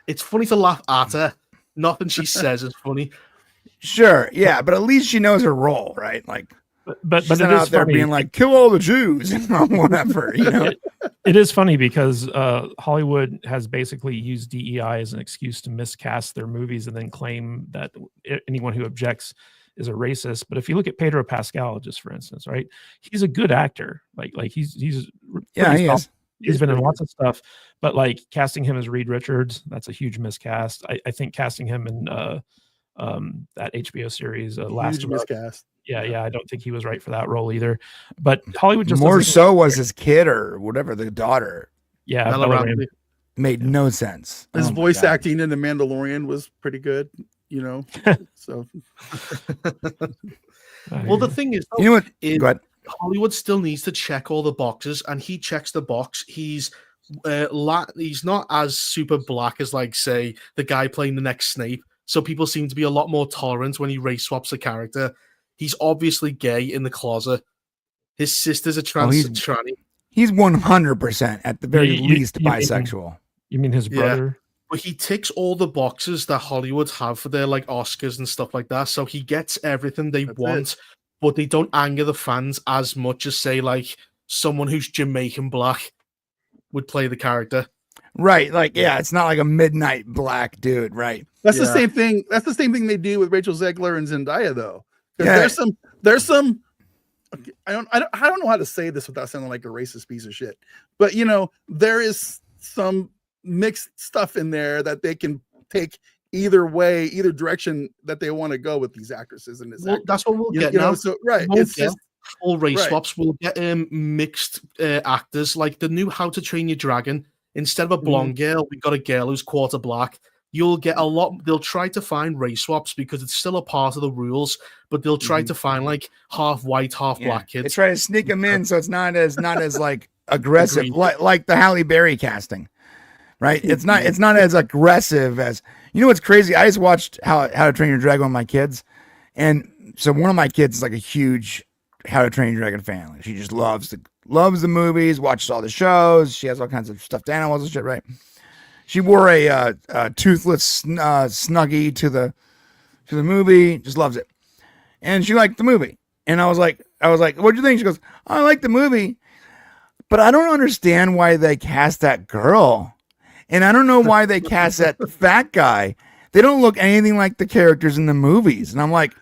It's funny to laugh at her. Nothing she says is funny. Sure, yeah, but at least she knows her role, right? Like, but she's it not is out there funny. being like, kill all the Jews, whatever. You know, it is funny because Hollywood has basically used DEI as an excuse to miscast their movies and then claim that anyone who objects is a racist. But if you look at Pedro Pascal, just for instance, right, he's a good actor. Like he's he is. He's been in lots of stuff, but like casting him as Reed Richards, that's a huge miscast. I think casting him in that HBO series, Last of Us, miscast. Yeah, I don't think he was right for that role either. But Hollywood just more so was his kid or whatever, the daughter. Yeah, Bella Ramsey. Made no sense. His voice acting in The Mandalorian was pretty good, you know. So, well, the thing is, you know what? Go ahead. Hollywood still needs to check all the boxes, and he checks the box. He's not as super black as, like, say, the guy playing the next Snape. So people seem to be a lot more tolerant when he race swaps a character. He's obviously gay in the closet. His sister's a tranny. He's 100% at the very least bisexual. You mean his brother? Yeah. But he ticks all the boxes that Hollywood have for their like Oscars and stuff like that. So he gets everything they want. But they don't anger the fans as much as, say, like someone who's Jamaican black would play the character. Right. Like, yeah, it's not like a midnight black dude, right? That's the same thing. That's the same thing they do with Rachel Zegler and Zendaya, though. There's some I don't know how to say this without sounding like a racist piece of shit. But you know, there is some mixed stuff in there that they can take either way, either direction that they want to go with these actresses and this. That's what we'll get now. Know, so right, it's just full race swaps. We'll get mixed actors, like the new How to Train Your Dragon. Instead of a blonde girl, we got a girl who's quarter black. You'll get a lot. They'll try to find race swaps because it's still a part of the rules, but they'll try to find like half white, half black kids. They try to sneak them in so it's not as like aggressive, like the Halle Berry casting. Right? It's not as aggressive as, you know what's crazy? I just watched How to Train Your Dragon with my kids. And so one of my kids is like a huge How to Train Your Dragon fan. Like, she just loves the movies, watches all the shows. She has all kinds of stuffed animals and shit, right? She wore a toothless Snuggie to the movie, just loves it. And she liked the movie. And I was like, what'd you think? She goes, I like the movie, but I don't understand why they cast that girl. And I don't know why they cast that fat guy. They don't look anything like the characters in the movies. And I'm like,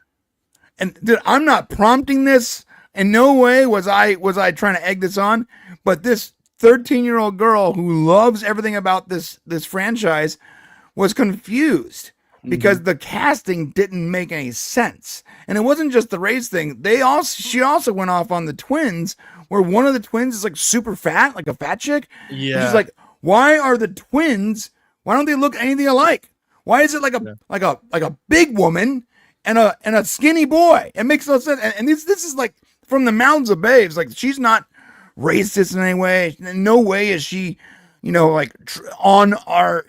and dude, I'm not prompting this. In no way was I trying to egg this on. But this 13-year-old girl who loves everything about this franchise was confused because the casting didn't make any sense. And it wasn't just the race thing. She also went off on the twins, where one of the twins is like super fat, like a fat chick. Yeah. She's like, why are the twins? Why don't they look anything alike? Why is it like a big woman and a skinny boy? It makes no sense. And this is like from the mouths of babes. Like, she's not racist in any way. In no way is she, like in our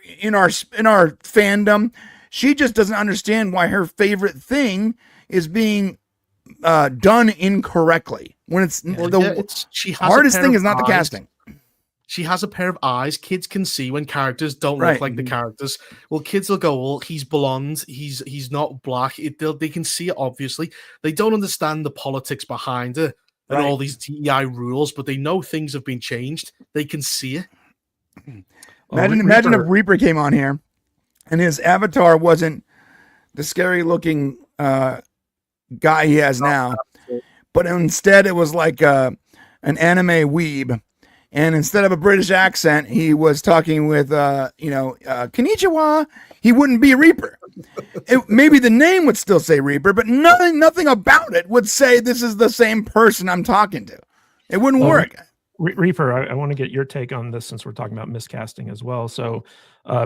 fandom. She just doesn't understand why her favorite thing is being done incorrectly. When hardest thing is not the casting. She has a pair of eyes. Kids can see when characters don't Right. look like the characters. Well, kids will go, well, he's blonde. He's not black. They can see it, obviously. They don't understand the politics behind it and all these DEI rules, but they know things have been changed. They can see it. Imagine if Reaper came on here and his avatar wasn't the scary looking guy he has now, but instead it was like an anime weeb. And instead of a British accent, he was talking with, konnichiwa. He wouldn't be Reaper. Maybe the name would still say Reaper, but nothing about it would say this is the same person I'm talking to. It wouldn't work. Reaper, I want to get your take on this since we're talking about miscasting as well. So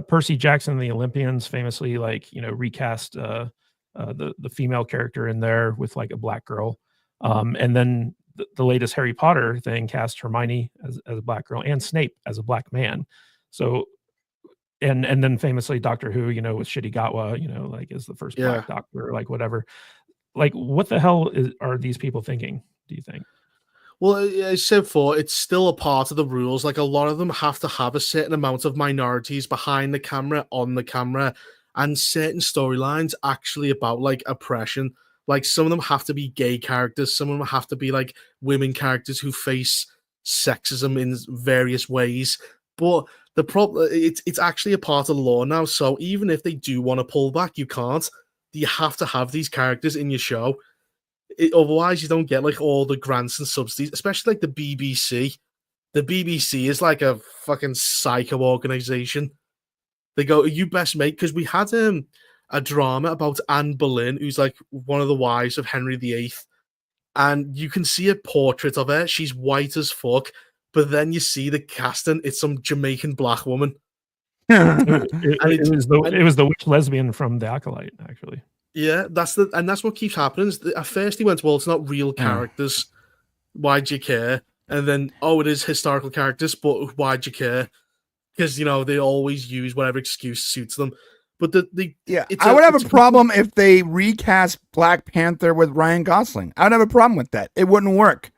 Percy Jackson and the Olympians famously recast the female character in there with like a black girl. And then the latest Harry Potter thing cast Hermione as a black girl and Snape as a black man. So, and then famously Doctor Who, with Shidigatwa, like is the first black doctor, like whatever. Like, what the hell are these people thinking, do you think? Well, as I said before, it's still a part of the rules. Like, a lot of them have to have a certain amount of minorities behind the camera, on the camera, and certain storylines actually about like oppression. Like, some of them have to be gay characters. Some of them have to be like women characters who face sexism in various ways. But the problem, it's actually a part of the law now. So even if they do want to pull back, you can't. You have to have these characters in your show. Otherwise, you don't get like all the grants and subsidies, especially like the BBC. The BBC is like a fucking psycho organization. They go, you best make, because we had a drama about Anne Boleyn, who's like one of the wives of Henry VIII, and you can see a portrait of her. She's white as fuck, but then you see the casting; it's some Jamaican black woman. It was the witch lesbian from The Acolyte, actually. Yeah, that's what keeps happening. At first, he went, "Well, it's not real characters. Why'd you care?" And then, "Oh, it is historical characters, but why'd you care?" Because they always use whatever excuse suits them. But I would have a problem if they recast Black Panther with Ryan Gosling. I would have a problem with that. It wouldn't work.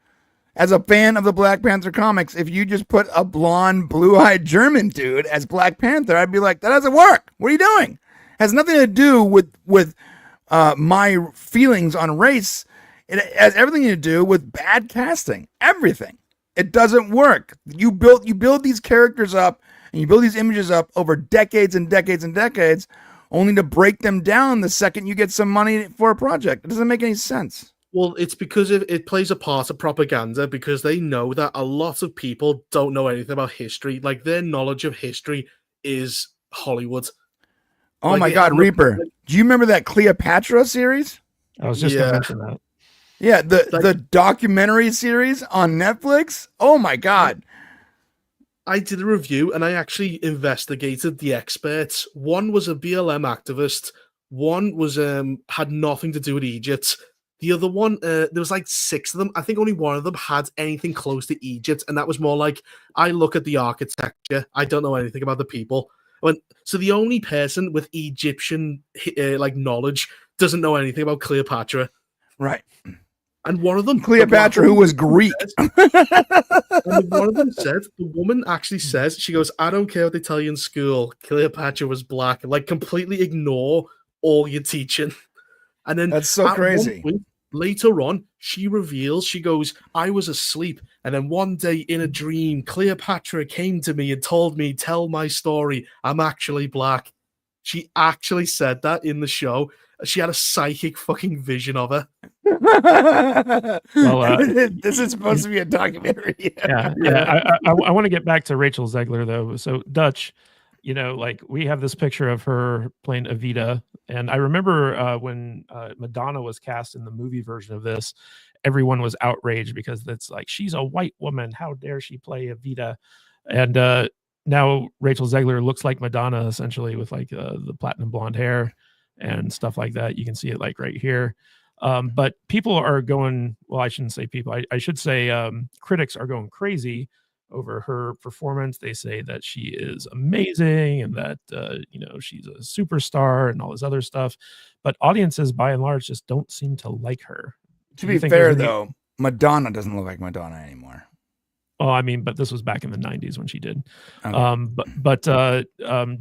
As a fan of the Black Panther comics, if you just put a blonde, blue-eyed German dude as Black Panther, I'd be like, that doesn't work. What are you doing? It has nothing to do with my feelings on race. It has everything to do with bad casting. Everything. It doesn't work. You build these characters up and you build these images up over decades and decades and decades, only to break them down the second you get some money for a project. It doesn't make any sense. Well, it's because it plays a part of propaganda, because they know that a lot of people don't know anything about history. Like, their knowledge of history is Hollywood. Oh my God, Reaper. Do you remember that Cleopatra series? I was just going to mention that. Yeah, the documentary series on Netflix. Oh my God. I did a review and I actually investigated the experts. One was a BLM activist. One was had nothing to do with Egypt. The other one, there was like 6 of them. I think only one of them had anything close to Egypt, and that was more like, I look at the architecture. I don't know anything about the people. So the only person with Egyptian like knowledge doesn't know anything about Cleopatra. Right. And one of them, Cleopatra, who was Greek. And one of them said, the woman actually says, she goes, I don't care what they tell you in school, Cleopatra was black. Like, completely ignore all your teaching. And then that's so crazy. Point, later on, she reveals, she goes, I was asleep. And then one day in a dream, Cleopatra came to me and told me, tell my story. I'm actually black. She actually said that in the show. She had a psychic fucking vision of her. Well, this is supposed to be a documentary. I want to get back to Rachel Zegler, though. So, Dutch, like, we have this picture of her playing Evita. And I remember when Madonna was cast in the movie version of this, everyone was outraged because it's like, she's a white woman. How dare she play Evita? And now Rachel Zegler looks like Madonna, essentially, with like the platinum blonde hair and stuff like that. You can see it like right here. But people are going, well, I shouldn't say people, I should say critics are going crazy over her performance. They say that she is amazing and that, she's a superstar and all this other stuff. But audiences, by and large, just don't seem to like her. To be fair, though, Madonna doesn't look like Madonna anymore. Oh, I mean, but this was back in the 90s when she did. Okay.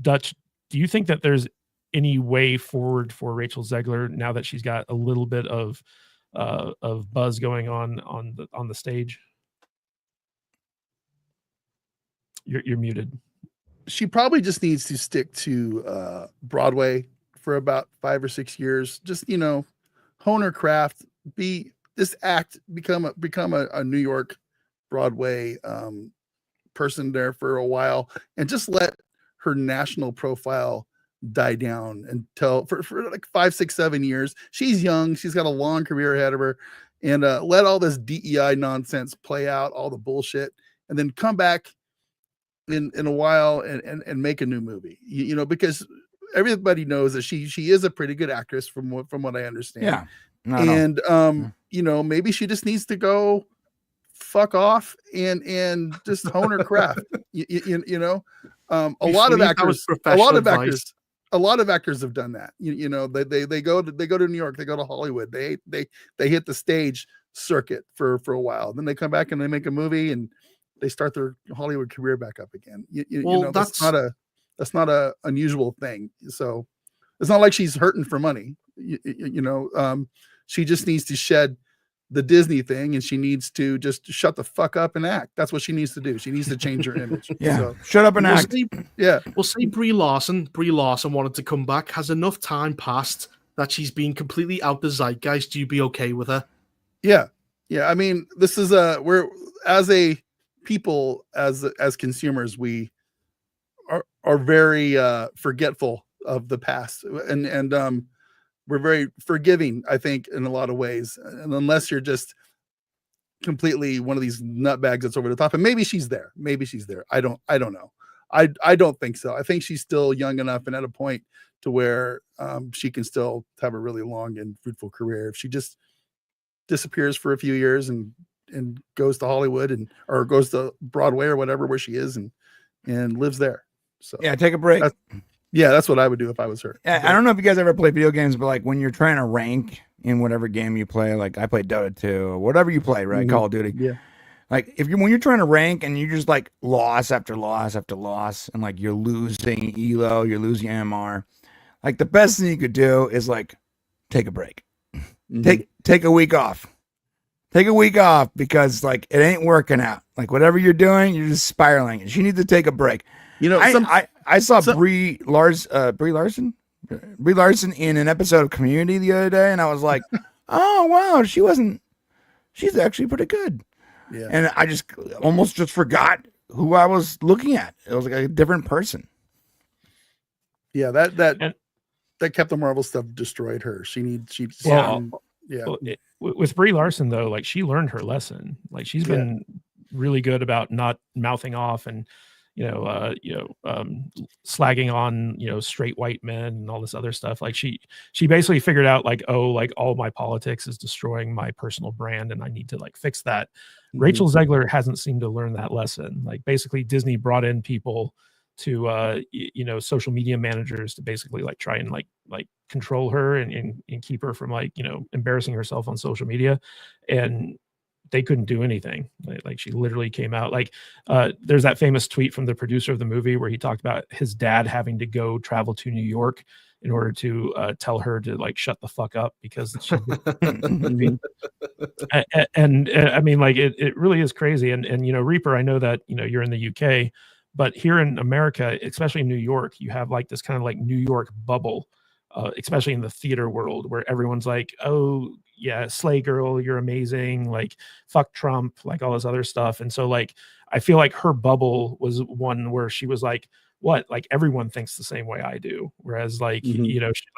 Dutch, do you think that there's any way forward for Rachel Zegler now that she's got a little bit of buzz going on the stage? You're muted. She probably just needs to stick to Broadway for about 5 or 6 years. Just, hone her craft, become a New York Broadway person there for a while, and just let her national profile die down until for like 5, 6, 7 years. She's young. She's got a long career ahead of her, and let all this DEI nonsense play out, all the bullshit, and then come back in a while and make a new movie. Because everybody knows that she is a pretty good actress from what I understand. Yeah. And maybe she just needs to go fuck off and just hone her craft. A lot of actors have done that. They go to New York, they go to Hollywood, they hit the stage circuit for a while, then they come back and they make a movie and they start their Hollywood career back up again. That's not a unusual thing. So it's not like she's hurting for money. She just needs to shed the Disney thing, and she needs to just shut the fuck up and act. That's what she needs to do. She needs to change her image. Yeah, so, shut up and act. We'll say Brie Larson wanted to come back. Has enough time passed that she's been completely out the zeitgeist? Do you be okay with her? Yeah. I mean, this is we're as a people, as consumers, we are very forgetful of the past, and we're very forgiving, I think, in a lot of ways. And unless you're just completely one of these nutbags that's over the top, and maybe she's there. I don't know. I don't think so. I think she's still young enough and at a point to where she can still have a really long and fruitful career. If she just disappears for a few years and goes to Hollywood or goes to Broadway or whatever where she is and lives there. So yeah, take a break. That's what I would do if I was her. Yeah, I don't know if you guys ever play video games, but like when you're trying to rank in whatever game you play, like I play Dota 2 or whatever you play, right? Mm-hmm. Call of Duty. Yeah. Like when you're trying to rank and you just like loss after loss after loss, and like you're losing Elo, you're losing MR, like the best thing you could do is like take a break. Mm-hmm. Take a week off. Take a week off because like it ain't working out. Like whatever you're doing, you're just spiraling. And she needs to take a break. I saw Brie Larson in an episode of Community the other day, and I was like, oh wow, she's actually pretty good. Yeah. And I just almost forgot who I was looking at. It was like a different person. Yeah, that Captain Marvel stuff destroyed her. With Brie Larson though, like she learned her lesson. Like she's been really good about not mouthing off and slagging on straight white men and all this other stuff. Like she basically figured out like, oh, like all my politics is destroying my personal brand and I need to like fix that. Mm-hmm. Rachel Zegler hasn't seemed to learn that lesson. Like basically Disney brought in people to social media managers to basically like try and like control her and keep her from like embarrassing herself on social media, and they couldn't do anything. Like she literally came out like there's that famous tweet from the producer of the movie where he talked about his dad having to go travel to New York in order to tell her to like shut the fuck up because she and I mean like it really is crazy. And Reaper, I know that you're in the UK, but here in America, especially in New York, you have like this kind of like New York bubble, especially in the theater world, where everyone's like, oh yeah, slay girl, you're amazing, like fuck Trump, like all this other stuff. And so like I feel like her bubble was one where she was like, what, like everyone thinks the same way I do, whereas like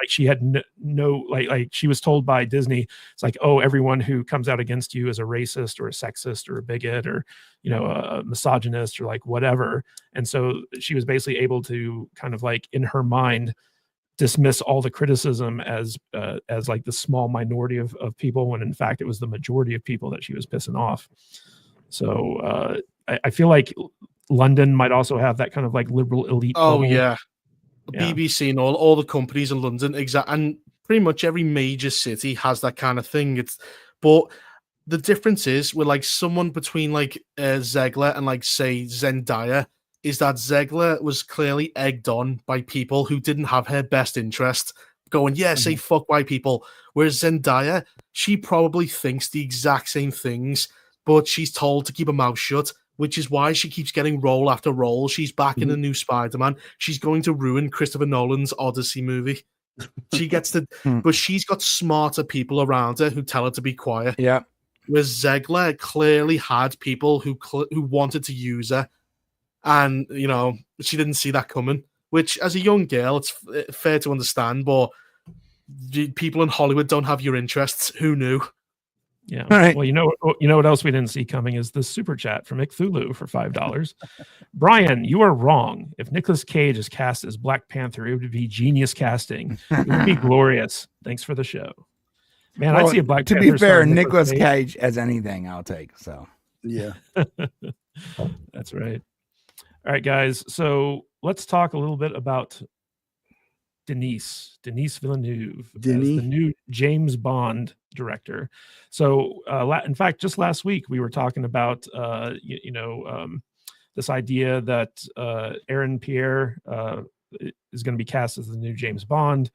she had no like she was told by Disney, it's like, oh, everyone who comes out against you is a racist or a sexist or a bigot or a misogynist or like whatever. And so she was basically able to kind of like in her mind dismiss all the criticism as like the small minority of people, when in fact it was the majority of people that she was pissing off. So I feel like London might also have that kind of like liberal elite. Oh yeah. BBC and all the companies in London, and pretty much every major city has that kind of thing. But the difference is with like someone between like Zegler and like say Zendaya is that Zegler was clearly egged on by people who didn't have her best interest, going, yeah, say fuck white people. Whereas Zendaya, she probably thinks the exact same things, but she's told to keep her mouth shut, which is why she keeps getting role after role. She's back in a new Spider-Man. She's going to ruin Christopher Nolan's Odyssey movie. She gets to, but she's got smarter people around her who tell her to be quiet. Yeah. Whereas Zegler clearly had people who wanted to use her, and you know she didn't see that coming. Which, as a young girl, it's fair to understand. But people in Hollywood don't have your interests. Who knew? Yeah. Right. Well, you know what else we didn't see coming is the super chat from Icthulu for $5. Brian, you are wrong. If Nicolas Cage is cast as Black Panther, it would be genius casting. It would be glorious. Thanks for the show. Man, well, I'd see a Black to Panther. To be fair, Nicolas Cage as anything I'll take. So yeah. That's right. All right, guys. So let's talk a little bit about Denis Villeneuve, as the new James Bond director. So, in fact, just last week we were talking about, this idea that Aaron Pierre is going to be cast as the new James Bond.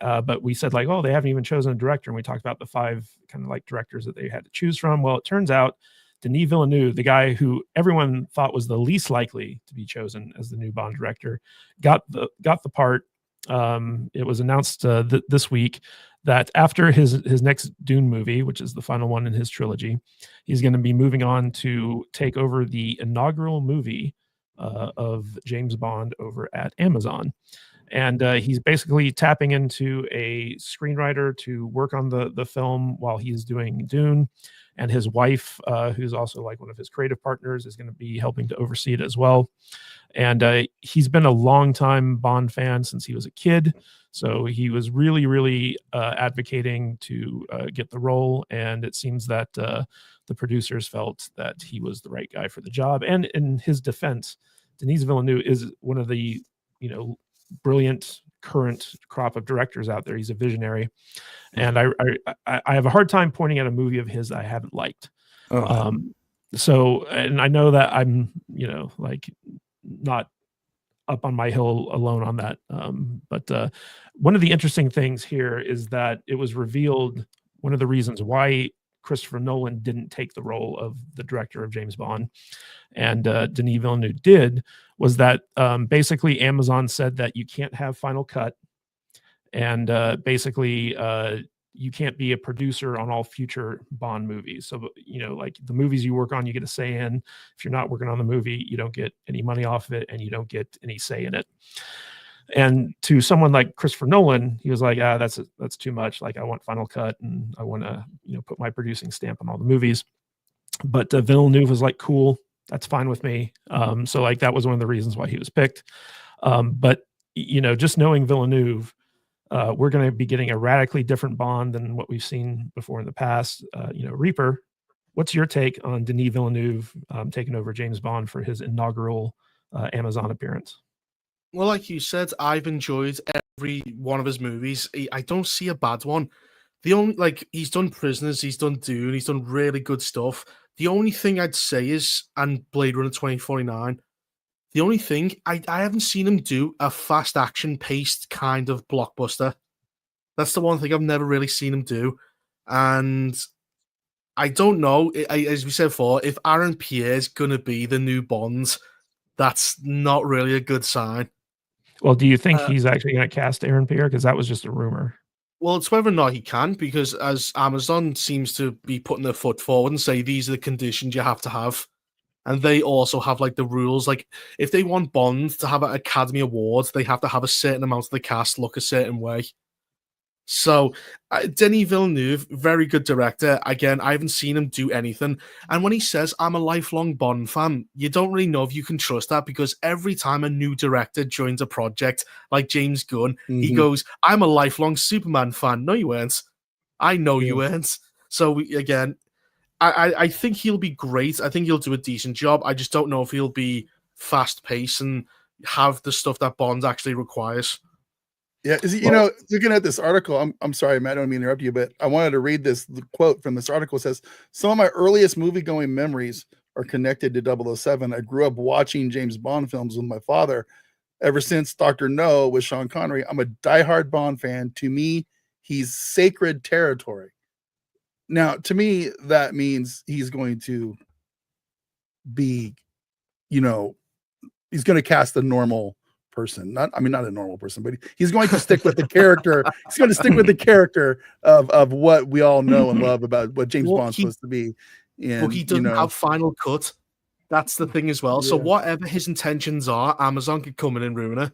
But we said like, oh, they haven't even chosen a director. And we talked about the 5 kind of like directors that they had to choose from. Well, it turns out Denis Villeneuve, the guy who everyone thought was the least likely to be chosen as the new Bond director, got the part. It was announced this week that after his next Dune movie, which is the final one in his trilogy, he's going to be moving on to take over the inaugural movie of James Bond over at Amazon. And he's basically tapping into a screenwriter to work on the film while he's doing Dune. And his wife, who's also like one of his creative partners, is going to be helping to oversee it as well. And he's been a longtime Bond fan since he was a kid. So he was really, really advocating to get the role. And it seems that the producers felt that he was the right guy for the job. And in his defense, Denis Villeneuve is one of the, brilliant current crop of directors out there. He's a visionary. And I have a hard time pointing at a movie of his I haven't liked. So, and I know that I'm, like not up on my hill alone on that. But one of the interesting things here is that it was revealed one of the reasons why Christopher Nolan didn't take the role of the director of James Bond and Denis Villeneuve did was that basically Amazon said that you can't have Final Cut and basically you can't be a producer on all future Bond movies. So, like the movies you work on, you get a say in. If you're not working on the movie, you don't get any money off of it and you don't get any say in it. And to someone like Christopher Nolan, he was like, that's too much. Like I want Final Cut and I want to, put my producing stamp on all the movies. But Villeneuve was like, cool, that's fine with me. So like that was one of the reasons why he was picked. But just knowing Villeneuve, we're going to be getting a radically different Bond than what we've seen before in the past. Reaper, what's your take on Denis Villeneuve taking over James Bond for his inaugural Amazon appearance? Well, like you said, I've enjoyed every one of his movies. I don't see a bad one. The only, he's done Prisoners, he's done Dune, he's done really good stuff. The only thing I'd say is, and Blade Runner 2049, the only thing, I haven't seen him do a fast action paced kind of blockbuster. That's the one thing I've never really seen him do. And I don't know, as we said before, if Aaron Pierre's going to be the new Bond, that's not really a good sign. Well, do you think he's actually going to cast Aaron Pierre? Because that was just a rumor. Well, it's whether or not he can, because as Amazon seems to be putting their foot forward and say these are the conditions you have to have. And they also have the rules. Like if they want Bond to have an Academy Award, they have to have a certain amount of the cast look a certain way. So Denis Villeneuve, very good director. Again, I haven't seen him do anything. And when he says, I'm a lifelong Bond fan, you don't really know if you can trust that, because every time a new director joins a project, like James Gunn, he goes, I'm a lifelong Superman fan. No, you weren't. I know you weren't. So again, I think he'll be great. I think he'll do a decent job. I just don't know if he'll be fast-paced and have the stuff that Bond actually requires. Yeah, looking at this article, I'm sorry, Matt, I don't mean to interrupt you, but I wanted to read this quote from this article. It says, some of my earliest movie-going memories are connected to 007. I grew up watching James Bond films with my father. Ever since Dr. No with Sean Connery, I'm a diehard Bond fan. To me, he's sacred territory. Now, to me, that means he's going to be, he's going to cast a normal person, not a normal person, but he's going to stick with the character. He's going to stick with the character of what we all know and love about what James Bond's supposed to be. And he doesn't have final cut. That's the thing as well. Yeah. So whatever his intentions are, Amazon could come in and ruin it.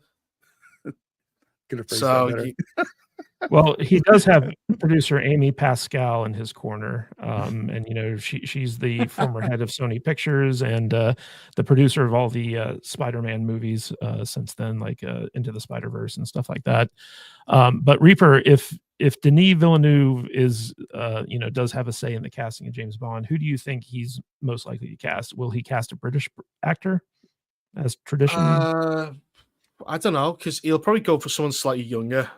Well, he does have producer Amy Pascal in his corner, and she's the former head of Sony Pictures and the producer of all the Spider-Man movies since then, like Into the Spider-Verse and stuff like that. But Reaper, if Denis Villeneuve is does have a say in the casting of James Bond, who do you think he's most likely to cast? Will he cast a British actor as tradition? I don't know, because he'll probably go for someone slightly younger.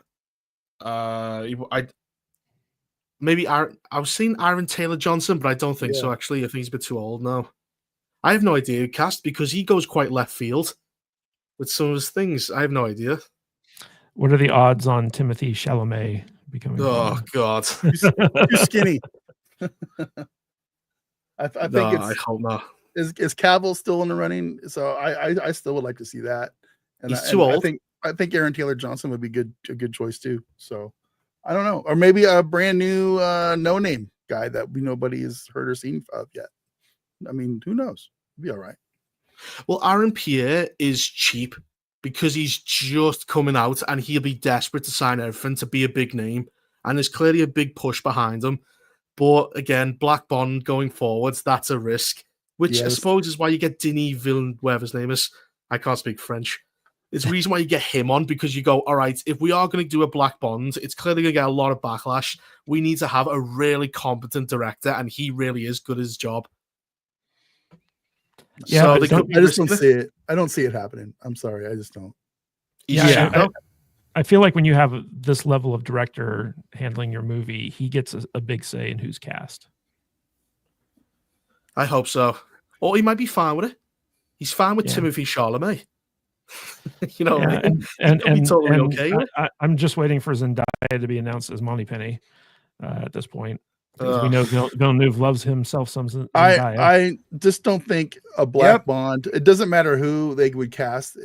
I was seeing Aaron Taylor Johnson, but I don't think so. Actually, I think he's a bit too old now. I have no idea who cast, because he goes quite left field with some of his things. I have no idea. What are the odds on Timothée Chalamet becoming? Oh God, too skinny. I think I hope not. Is Cavill still in the running? So I still would like to see that. And he's too old. I think Aaron Taylor Johnson would be a good choice too. So I don't know, or maybe a brand new no name guy that nobody has heard or seen of yet. I mean, who knows? It'd be all right. Well, Aaron Pierre is cheap because he's just coming out and he'll be desperate to sign everything to be a big name, and there's clearly a big push behind him. But again, Black Bond going forwards, that's a risk, which I suppose is why you get Denis Villeneuve, whatever his name is. I can't speak French. It's the reason why you get him on, because you go, all right, if we are going to do a Black Bond, it's clearly going to get a lot of backlash. We need to have a really competent director, and he really is good at his job. Yeah, so I just don't see it. I don't see it happening. I'm sorry, I just don't. I feel like when you have this level of director handling your movie, he gets a big say in who's cast. I hope so. Or he might be fine with it. He's fine with Timothée Chalamet. I'm just waiting for Zendaya to be announced as Moneypenny at this point, because we know Villeneuve loves himself some Zendaya. I just don't think a Black Bond. It doesn't matter who they would cast.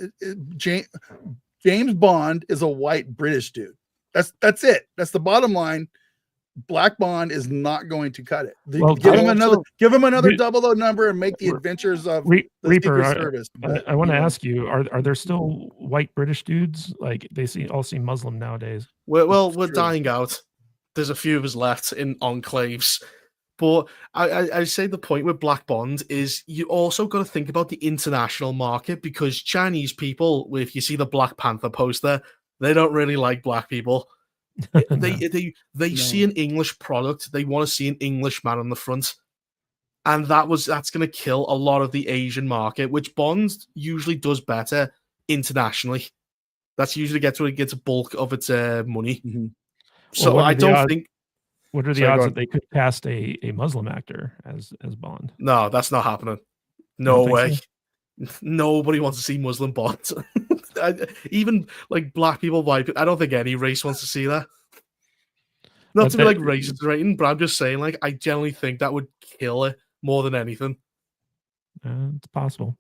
James Bond is a white British dude. That's it. That's the bottom line. Black Bond is not going to cut it. Give him another 00 number and make the adventures of the Reaper, Secret Service. I want to ask you: Are there still white British dudes? Like they all seem Muslim nowadays. We're dying out. There's a few of us left in enclaves, but I say the point with Black Bond is you also got to think about the international market, because Chinese people, if you see the Black Panther poster, they don't really like black people. They see an English product. They want to see an English man on the front, and that's going to kill a lot of the Asian market, which Bond usually does better internationally. That's usually where it gets a bulk of its money. Mm-hmm. So I don't think. What are the odds that they could cast a Muslim actor as Bond? No, that's not happening. No way. So? Nobody wants to see Muslim Bond. Even like black people, white people, I don't think any race wants to see that. Not to be like racist rating, but I'm just saying, like, I generally think that would kill it more than anything. It's possible.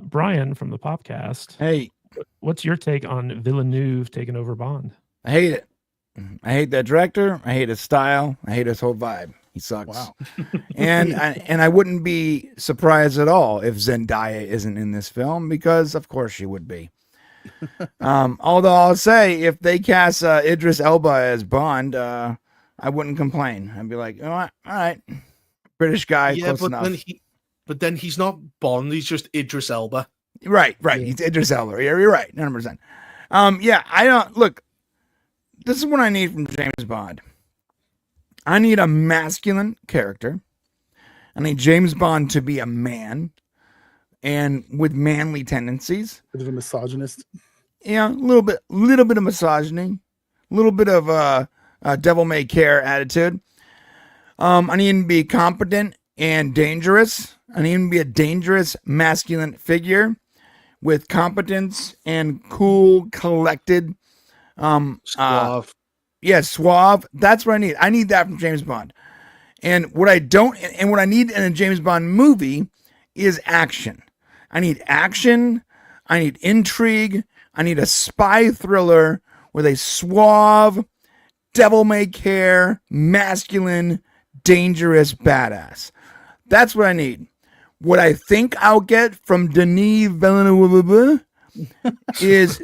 Brian from the Popcast. Hey, what's your take on Villeneuve taking over Bond? I hate it. I hate that director. I hate his style. I hate his whole vibe. He sucks. Wow. and I wouldn't be surprised at all if Zendaya isn't in this film, because of course she would be. Although I'll say, if they cast Idris Elba as Bond, I wouldn't complain. I'd be like, you know what? All right, British guy, close enough. But then he's not Bond. He's just Idris Elba. Right. Yeah. He's Idris Elba. You're right, 100%. I don't look. This is what I need from James Bond. I need a masculine character. I need James Bond to be a man and with manly tendencies. Bit of a misogynist. a little bit of misogyny, a little bit of devil may care attitude. I need him to be competent and dangerous. I need him to be a dangerous masculine figure with competence and cool, collected, Suave. suave. That's what I need. I need that from James Bond. And what I don't, and what I need in a James Bond movie is action. I need action. I need intrigue. I need a spy thriller with a suave, devil may care, masculine, dangerous badass. That's what I need. What I think I'll get from Denis Villeneuve is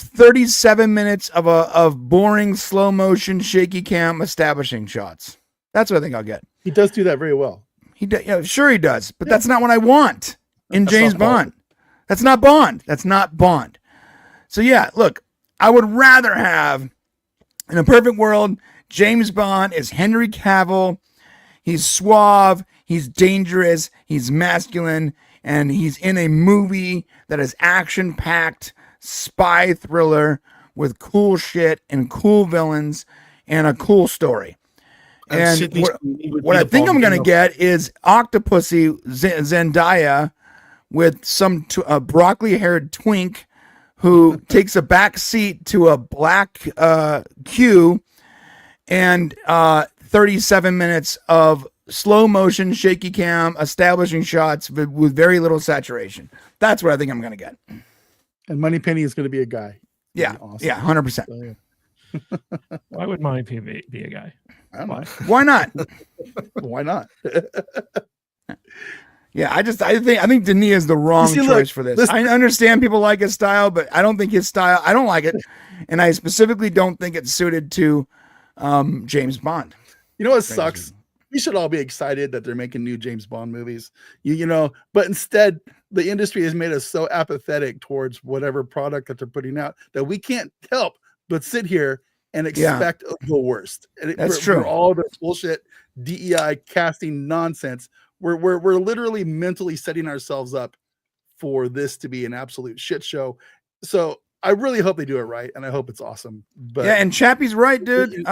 37 minutes of boring slow motion shaky cam establishing shots. That's what I think I'll get. He does do that very well. Sure he does, but that's not what I want in James Bond. That's not Bond. That's not Bond. So yeah, look, I would rather have, in a perfect world, James Bond is Henry Cavill. He's suave, he's dangerous, he's masculine, and he's in a movie that is action-packed, spy thriller with cool shit and cool villains and a cool story. And what I think I'm going to get is Octopussy Zendaya with some broccoli-haired twink who takes a back seat to a black Q and 37 minutes of slow motion, shaky cam, establishing shots with very little saturation. That's what I think I'm going to get. And Moneypenny is going to be a guy. Yeah. Awesome. Yeah. 100%. So, yeah. Why would Moneypenny be a guy? I don't know. Why not? Why not? Yeah, I think Denis is the wrong choice for this. I understand people like his style, but I don't think his style, I don't like it. And I specifically don't think it's suited to James Bond. You know what sucks? We should all be excited that they're making new James Bond movies. You know, but instead the industry has made us so apathetic towards whatever product that they're putting out that we can't help but sit here and expect the worst. And That's true. For all the bullshit DEI casting nonsense, we're literally mentally setting ourselves up for this to be an absolute shit show. So I really hope they do it right, and I hope it's awesome. But yeah, and Chappie's right, dude.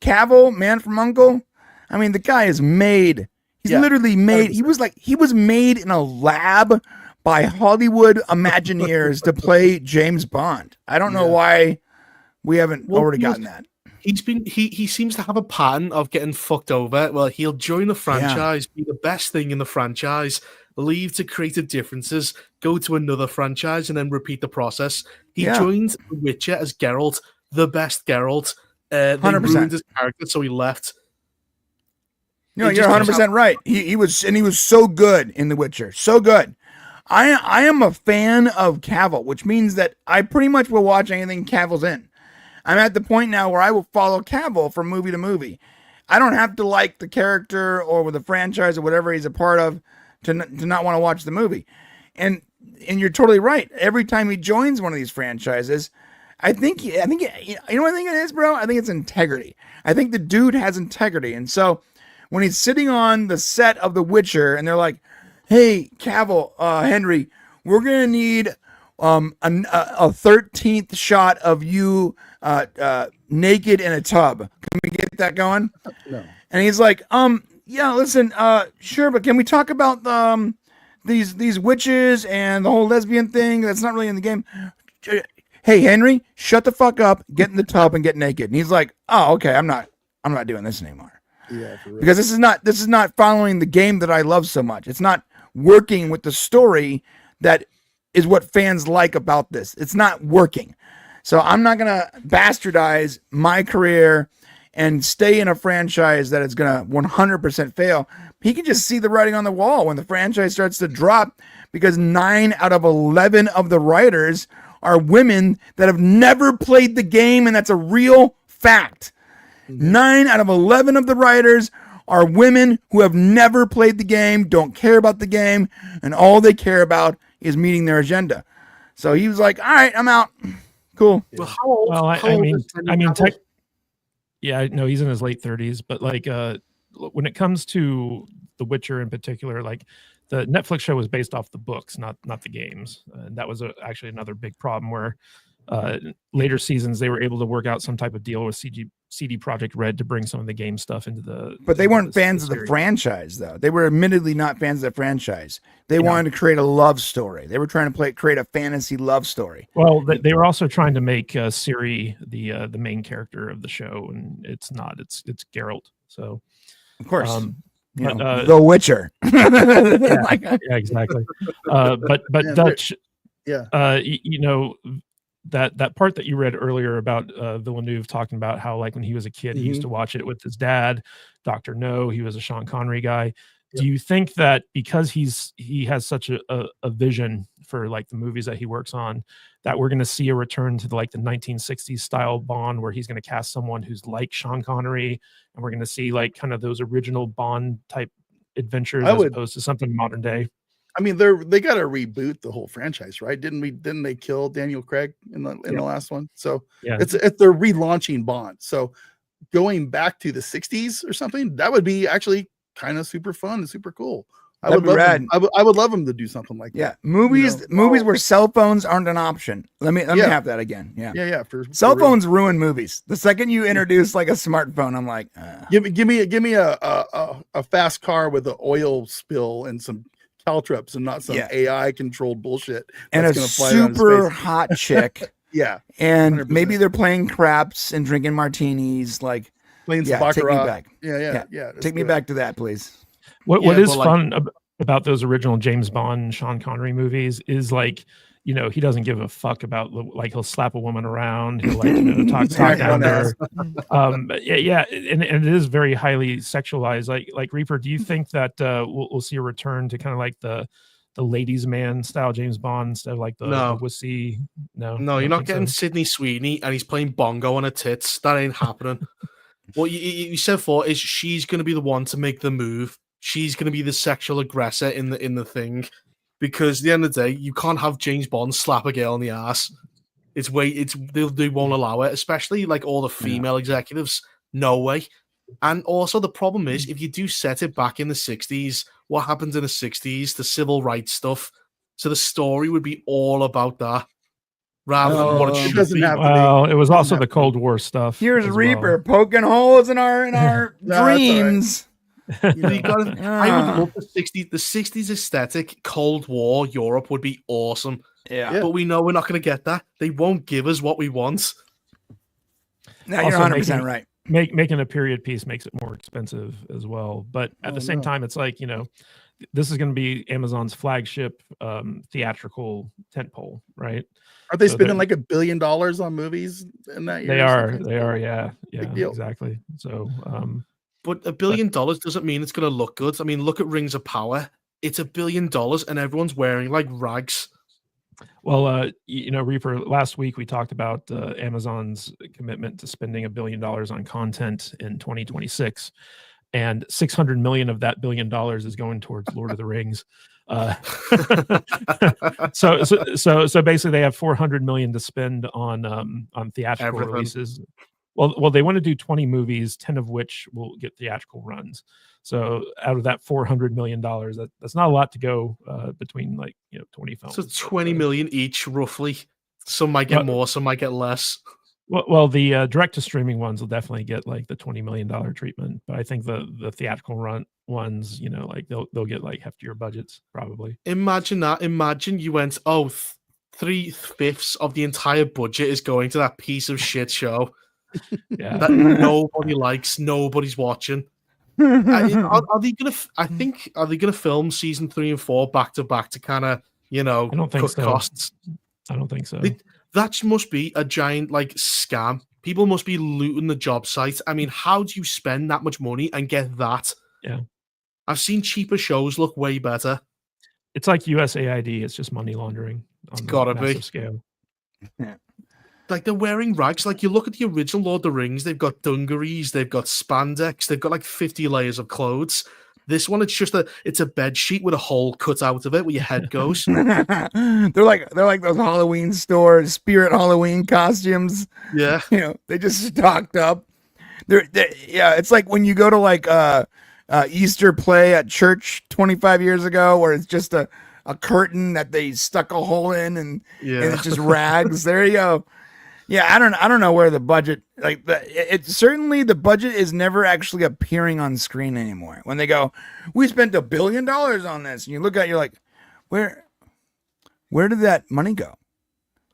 Cavill, Man from Uncle. I mean, the guy is made. He's literally made. 100%. He was made in a lab by Hollywood Imagineers to play James Bond. I don't know why we haven't already gotten that. He seems to have a pattern of getting fucked over. Well, he'll join the franchise, be the best thing in the franchise, leave to creative differences, go to another franchise, and then repeat the process. He joined The Witcher as Geralt, the best Geralt. They 100%. ruined his character, so he left. No, you're 100% right. He was so good in The Witcher, so good. I am a fan of Cavill, which means that I pretty much will watch anything Cavill's in. I'm at the point now where I will follow Cavill from movie to movie. I don't have to like the character or the franchise or whatever he's a part of to not want to watch the movie. And you're totally right. Every time he joins one of these franchises, I think you know what I think it is, bro? I think it's integrity. I think the dude has integrity. And so when he's sitting on the set of The Witcher and they're like, "Hey, Cavill, Henry, we're going to need a 13th shot of you naked in a tub. Can we get that going?" No. And he's like, yeah, listen, sure, but can we talk about these witches and the whole lesbian thing that's not really in the game? Hey, Henry, shut the fuck up, get in the tub and get naked. And he's like, "Oh, okay, I'm not doing this anymore." Yeah, for real. Because this is not following the game that I love so much. It's not working with the story that is what fans like about this. It's not working. So I'm not going to bastardize my career and stay in a franchise that is going to 100% fail. He can just see the writing on the wall when the franchise starts to drop because 9 out of 11 of the writers are women that have never played the game, and that's a real fact. 9 out of 11 of the writers are women who have never played the game, don't care about the game, and all they care about is meeting their agenda. So he was like, "All right, I'm out." Cool. Well, how old? Well, how old is Henry Cavill? Yeah, no, he's in his late 30s, but like when it comes to The Witcher in particular, like the Netflix show was based off the books, not the games, and that was actually another big problem where later seasons they were able to work out some type of deal with CD Projekt Red to bring some of the game stuff into the. But they weren't fans of the franchise, though. They were admittedly not fans of the franchise. They wanted to create a love story. They were trying to create a fantasy love story. Well, they were also trying to make Ciri the main character of the show, and it's not. It's Geralt. So, of course. But, The Witcher. Yeah, exactly. But Dutch, that part that you read earlier about Villeneuve talking about how like when he was a kid, he used to watch it with his dad, Dr. No, he was a Sean Connery guy. Do you think that because he has such a vision for like the movies that he works on, that we're going to see a return to the 1960s style Bond where he's going to cast someone who's like Sean Connery, and we're going to see like kind of those original Bond type adventures as opposed to something modern day? I mean, they got to reboot the whole franchise, right? Didn't they kill Daniel Craig in the last one? So it's they're relaunching Bond. So going back to the 60s or something, that would be actually kind of super fun and super cool. I would love them to do something like that. Yeah, movies where cell phones aren't an option. Let me have that again. Yeah. Cell phones ruin movies. The second you introduce like a smartphone, I'm like, give me a fast car with an oil spill and some caltrops and not some AI controlled bullshit. And a super hot chick. Yeah, and 100%. Maybe they're playing craps and drinking martinis, like. Take me back. Yeah. Take me back to that, please. What is fun about those original James Bond, Sean Connery movies is like, he doesn't give a fuck about like he'll slap a woman around, he'll like talk down there. And it is very highly sexualized. Like Reaper, do you think that we'll see a return to kind of like the ladies' man style James Bond instead of like the wussy? No, you're not getting Sydney Sweeney and he's playing bongo on her tits. That ain't happening. What you said for is she's going to be the one to make the move. She's going to be the sexual aggressor in the thing, because at the end of the day, you can't have James Bond slap a girl in the ass. They won't allow it, especially like all the female executives. No way. And also the problem is if you do set it back in the 60s, what happens in the 60s? The civil rights stuff. So the story would be all about that. Rather than what it should be. Well, it was also the Cold War stuff. Here's Reaper poking holes in our dreams. I would love the 60s. The 60s aesthetic, Cold War Europe would be awesome. Yeah. But we know we're not going to get that. They won't give us what we want. No, you're 100% right. Making a period piece makes it more expensive as well. But at the same time, it's like, this is going to be Amazon's flagship theatrical tentpole, right? Are they spending like $1 billion on movies in that year? They are. Yeah, exactly. So, but $1 billion doesn't mean it's going to look good. I mean, look at Rings of Power. It's $1 billion, and everyone's wearing like rags. Well, Reaper, last week we talked about Amazon's commitment to spending $1 billion on content in 2026, and 600 million of that $1 billion is going towards Lord of the Rings. So basically they have 400 million to spend on theatrical releases. Well, they want to do 20 movies, 10 of which will get theatrical runs. So out of that $400 million, that's not a lot to go between 20 films. So 20 million each, roughly. Some might get more, some might get less. Well, the direct to streaming ones will definitely get like the $20 million treatment, but I think the theatrical run ones, like they'll get like heftier budgets probably. Imagine that. Imagine you went, 3/5 of the entire budget is going to that piece of shit show that nobody likes, nobody's watching. Are they gonna film season 3 and 4 back to back to kind of I don't think cut so. costs? I don't think so. That must be a giant scam. People must be looting the job site. I mean, how do you spend that much money and get that? Yeah. I've seen cheaper shows look way better. It's like USAID. It's just money laundering on a massive scale. Yeah. Like they're wearing rags. Like you look at the original Lord of the Rings, they've got dungarees, they've got spandex, they've got like 50 layers of clothes. This one, it's a bed sheet with a hole cut out of it where your head goes. They're like those Halloween stores, Spirit Halloween costumes. Yeah, they just stocked up. They're it's like when you go to Easter play at church 25 years ago, where it's just a curtain that they stuck a hole in, and it's just rags. There you go. Yeah, I don't know where the budget, like it's certainly the budget is never actually appearing on screen anymore. When they go, we spent $1 billion on this, and you look at it, you're like, where did that money go?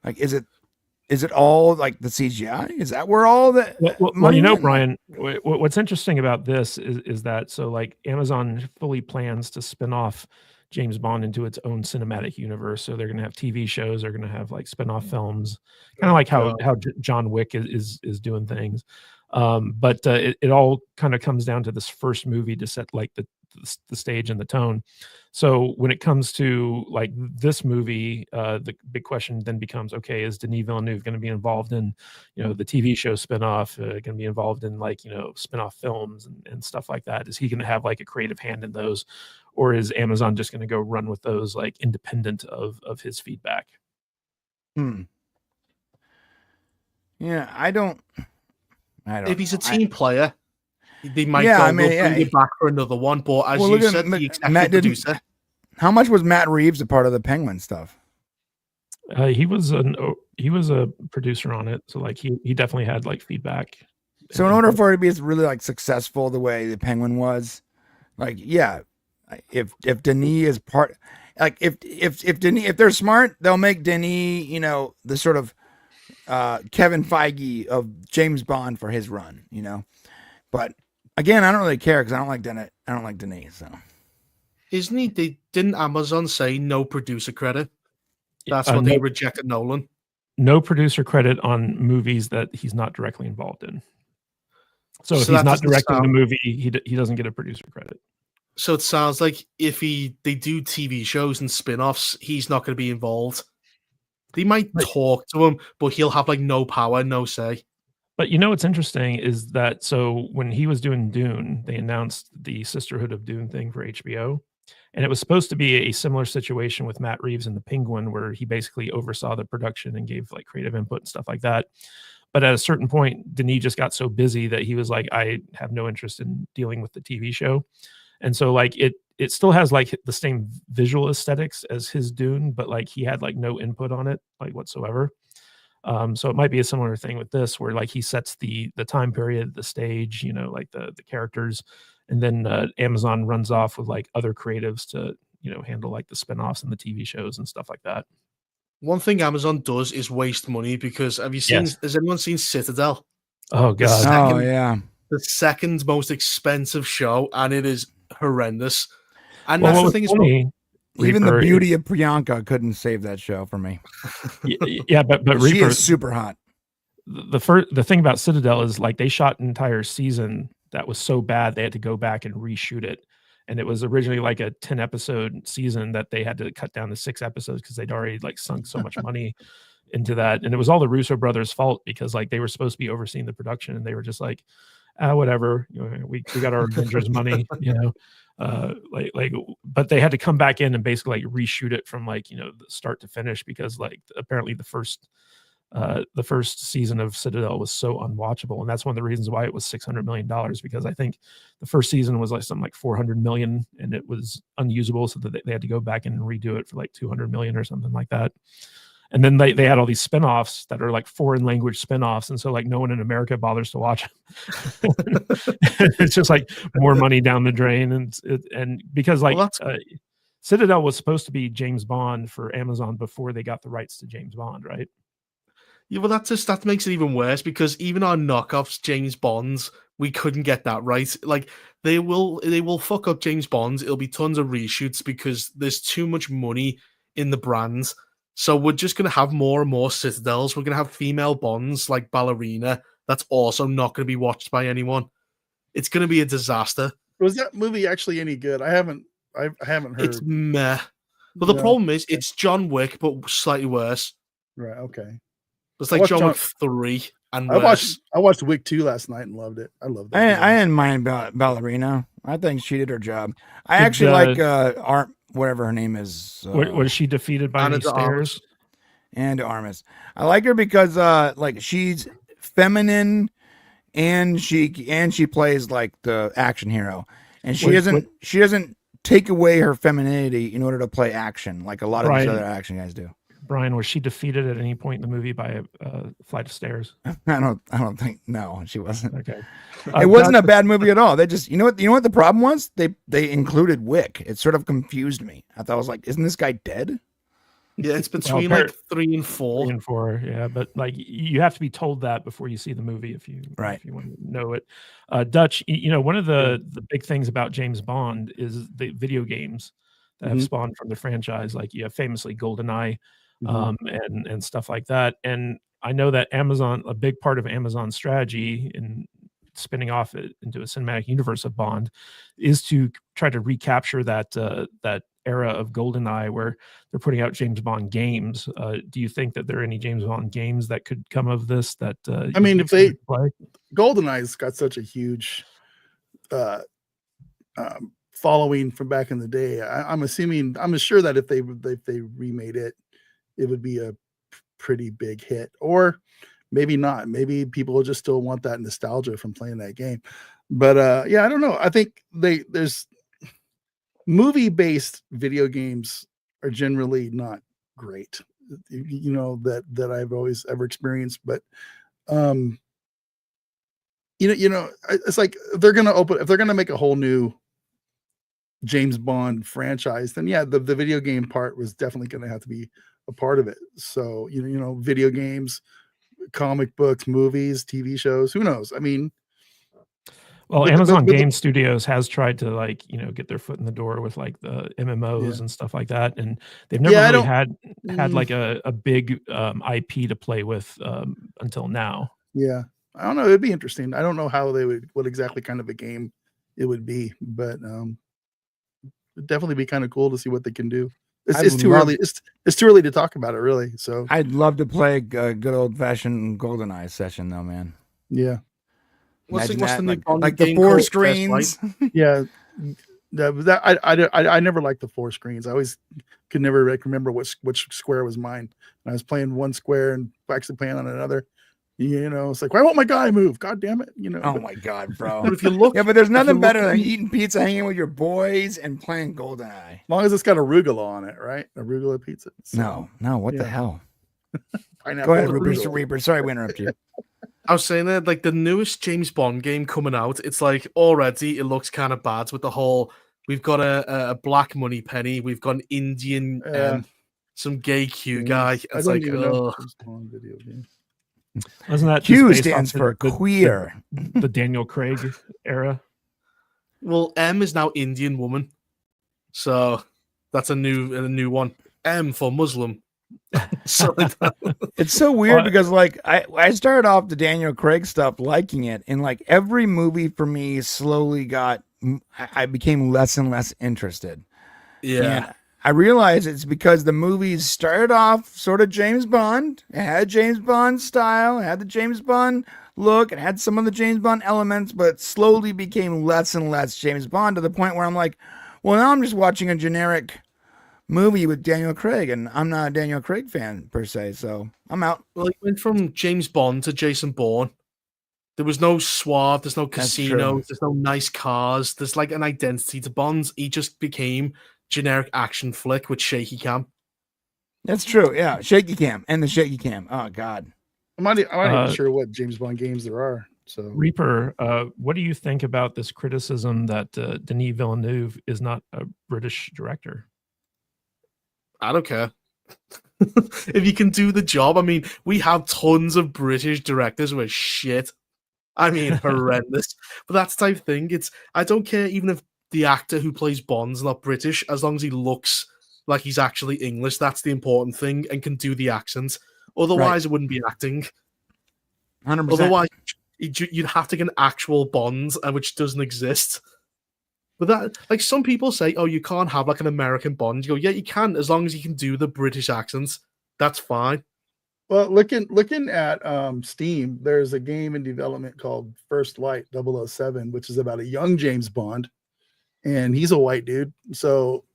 Like, is it all like the CGI? Is that where all the money went? Brian, what's interesting about this is that, so like Amazon fully plans to spin off James Bond into its own cinematic universe. So they're going to have TV shows. They're going to have like spin-off films, kind of like how John Wick is doing things. But it all kind of comes down to this first movie to set like the stage and the tone. So when it comes to like this movie, the big question then becomes, okay, is Denis Villeneuve going to be involved in, the TV show spinoff, going to be involved in like, spinoff films and stuff like that? Is he going to have like a creative hand in those? Or is Amazon just going to go run with those like independent of his feedback? Yeah, I don't. If he's a team player, they might bring it back for another one. But as you said, the executive producer. How much was Matt Reeves a part of the Penguin stuff? He was a producer on it, so like he definitely had like feedback. So in order for it to be really like successful the way the Penguin was, like if Denis is part, like if Denis, if they're smart, they'll make Denis, the sort of Kevin Feige of James Bond for his run, But again, I don't really care because I don't like Denis. So isn't he? Didn't Amazon say no producer credit? That's when they rejected Nolan. No producer credit on movies that he's not directly involved in. So if he's not directing the movie, he doesn't get a producer credit. So it sounds like if they do TV shows and spin-offs, he's not going to be involved. They might talk to him, but he'll have like no power, no say. But what's interesting is that, so when he was doing Dune, they announced the Sisterhood of Dune thing for HBO. And it was supposed to be a similar situation with Matt Reeves and the Penguin, where he basically oversaw the production and gave like creative input and stuff like that. But at a certain point, Denis just got so busy that he was like, I have no interest in dealing with the TV show. And so like it still has like the same visual aesthetics as his Dune, but like he had like no input on it like whatsoever. So it might be a similar thing with this, where like he sets the time period, the stage, like the characters, and then Amazon runs off with like other creatives to handle like the spinoffs and the TV shows and stuff like that. One thing Amazon does is waste money, because has anyone seen Citadel? Oh god. The second most expensive show, and it is horrendous. And that's the thing is, even the beauty of Priyanka couldn't save that show for me. Yeah, but she is super hot. The thing about Citadel is like they shot an entire season that was so bad they had to go back and reshoot it. And it was originally like a 10 episode season that they had to cut down to 6 episodes because they'd already like sunk so much money into that. And it was all the Russo brothers' fault, because like they were supposed to be overseeing the production and they were just like, whatever, we got our Avengers money, but they had to come back in and basically like reshoot it from like, the start to finish, because like apparently the first season of Citadel was so unwatchable. And that's one of the reasons why it was $600 million, because I think the first season was like something like 400 million and it was unusable. So that they had to go back and redo it for like 200 million or something like that. And then they had all these spinoffs that are like foreign language spinoffs. And so like no one in America bothers to watch them. It's just like more money down the drain. And because like Citadel was supposed to be James Bond for Amazon before they got the rights to James Bond, right? Yeah, well, that makes it even worse, because even our knockoffs James Bonds, we couldn't get that right. Like they will fuck up James Bonds. It'll be tons of reshoots because there's too much money in the brands. So we're just going to have more and more Citadels. We're going to have female Bonds like Ballerina. That's also not going to be watched by anyone. It's going to be a disaster. Was that movie actually any good? I haven't heard. It's meh. But the problem is it's John Wick, but slightly worse. Right. Okay. It's like John Wick 3 and worse. I watched Wick 2 last night and loved it. I loved it. I didn't mind Ballerina. I think she did her job. I actually like whatever her name is. Was she defeated by any stairs? And Armas. I like her because like she's feminine and she plays like the action hero. and she doesn't take away her femininity in order to play action like a lot of these other action guys do. Brian, was she defeated at any point in the movie by a flight of stairs? I don't think. No, she wasn't. Okay, it wasn't a bad movie at all. They just, you know what the problem was? They included Wick. It sort of confused me. I thought, I was like, isn't this guy dead? Yeah, it's between like 3 and 4. 3 and 4, yeah. But like, you have to be told that before you see the movie if you want to know it. Dutch, one of the big things about James Bond is the video games that have spawned from the franchise. Like you have famously GoldenEye, and stuff like that. And I know that Amazon, a big part of Amazon's strategy in spinning off it into a cinematic universe of Bond, is to try to recapture that era of GoldenEye where they're putting out James Bond games. Do you think that there are any James Bond games that could come of this? That I mean, if they play, GoldenEye's got such a huge following from back in the day. I'm sure that if they remade it, it would be a pretty big hit, or maybe not. Maybe people will just still want that nostalgia from playing that game. But yeah, I don't know. I think there's movie-based video games are generally not great, that I've always ever experienced. But it's like if they're gonna make a whole new James Bond franchise, then yeah, the video game part was definitely gonna have to be a part of it. So video games, comic books, movies, TV shows, who knows? I mean, well, Amazon Game Studios has tried to get their foot in the door with like the MMOs and stuff like that, and they've never really had like a big IP to play with until now. Yeah, I don't know. It'd be interesting. I don't know how what exactly kind of a game it would be, but it'd definitely be kind of cool to see what they can do. It's too early. It's too early to talk about it, really. So I'd love to play a good old fashioned GoldenEye session, though, man. Yeah. What's the like the 4 screens? Yeah. I never liked the 4 screens. I always could never remember which square was mine. And I was playing one square and actually playing on another. It's like, why won't my guy move? God damn it! Oh my god, bro! But if you look, but there's nothing better than eating pizza, hanging with your boys, and playing GoldenEye. As long as it's got arugula on it, right? Arugula pizza. So, no, what the hell? Pineapple. Go ahead, Reaper. Sorry, we interrupt you. I was saying that like the newest James Bond game coming out, it's like already it looks kind of bad with the whole. We've got a black money penny. We've got an Indian, some gay Q guy. It's like, video game. Wasn't that Q stands for queer? The Daniel Craig era. Well, M is now Indian woman, so that's a new one. M for Muslim. It's so weird because like I started off the Daniel Craig stuff liking it, and like every movie for me slowly I became less and less interested. Yeah. And I realize it's because the movies started off sort of James Bond. It had James Bond style, it had the James Bond look, it had some of the James Bond elements, but slowly became less and less James Bond to the point where I'm like, well, now I'm just watching a generic movie with Daniel Craig, and I'm not a Daniel Craig fan per se, so I'm out. Well, it went from James Bond to Jason Bourne. There was no suave, there's no casinos, there's no nice cars, there's like an identity to Bonds. He just became generic action flick with shaky cam. That's true, yeah. Shaky cam and the shaky cam. Oh god. I'm not even sure what James Bond games there are. So Reaper, what do you think about this criticism that Denis Villeneuve is not a British director? I don't care. If you can do the job. I mean, we have tons of British directors who are shit. I mean, horrendous. But that's the type of thing. I don't care even if the actor who plays Bond's not British, as long as he looks like he's actually English. That's the important thing, and can do the accent. Otherwise, it wouldn't be acting. 100%. Otherwise, you'd have to get an actual Bond, which doesn't exist. But that, like, some people say, oh, you can't have like an American Bond. You go, yeah, you can, as long as you can do the British accents. That's fine. Well, looking at Steam, there's a game in development called First Light 007, which is about a young James Bond, and he's a white dude. So,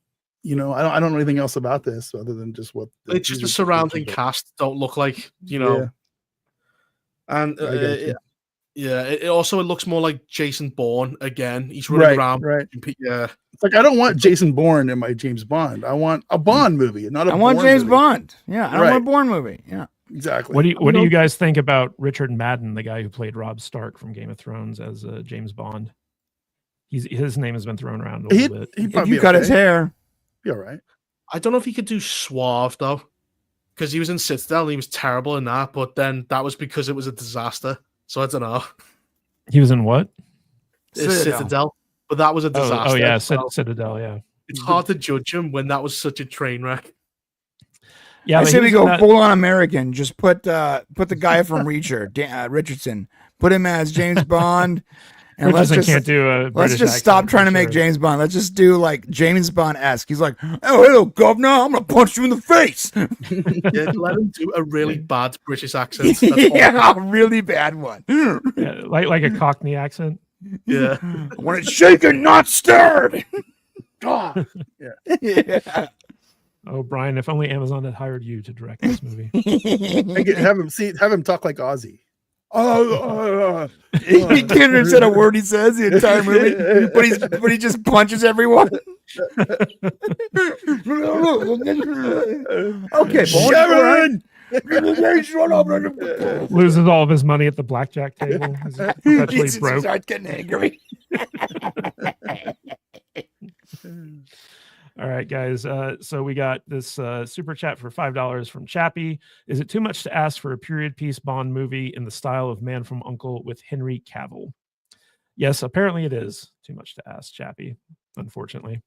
I don't know anything else about this other than just what it's just the surrounding cast don't look like, And Yeah, it also looks more like Jason Bourne again. He's running around. Right. Yeah. It's like I don't want Jason Bourne in my James Bond. I want a Bond movie, not a I want Bourne James movie. Bond. Yeah, I don't want a Bourne movie. Yeah. Exactly. What do you guys think about Richard Madden, the guy who played Robb Stark from Game of Thrones as James Bond? His name has been thrown around a little bit. If you cut his hair, be all right. I don't know if he could do Suave though, because he was in Citadel and he was terrible in that. But then that was because it was a disaster. So I don't know. He was in what? Citadel. But that was a disaster. Oh yeah, Citadel. Yeah. It's hard to judge him when that was such a train wreck. Yeah, I say we go full on American. Just put the guy from Reacher, Richardson. Put him as James Bond. And let's just stop trying to make James Bond. Let's just do like James Bond-esque. He's like, "Oh, hello, governor. I'm gonna punch you in the face." Yeah, let him do a really bad British accent. Yeah, a really bad one. Yeah, like a Cockney accent. Yeah, when it's shaken, not stirred. Yeah. Oh, Brian, if only Amazon had hired you to direct this movie. Have him talk like Ozzy. He can't even say a word he says the entire movie, but he just punches everyone. Okay, Sharon! Loses all of his money at the blackjack table. He's broke. Starts getting angry. All right, guys. So we got this super chat for $5 from Chappie. Is it too much to ask for a period piece Bond movie in the style of Man from U.N.C.L.E. with Henry Cavill? Yes, apparently it is too much to ask, Chappie, unfortunately.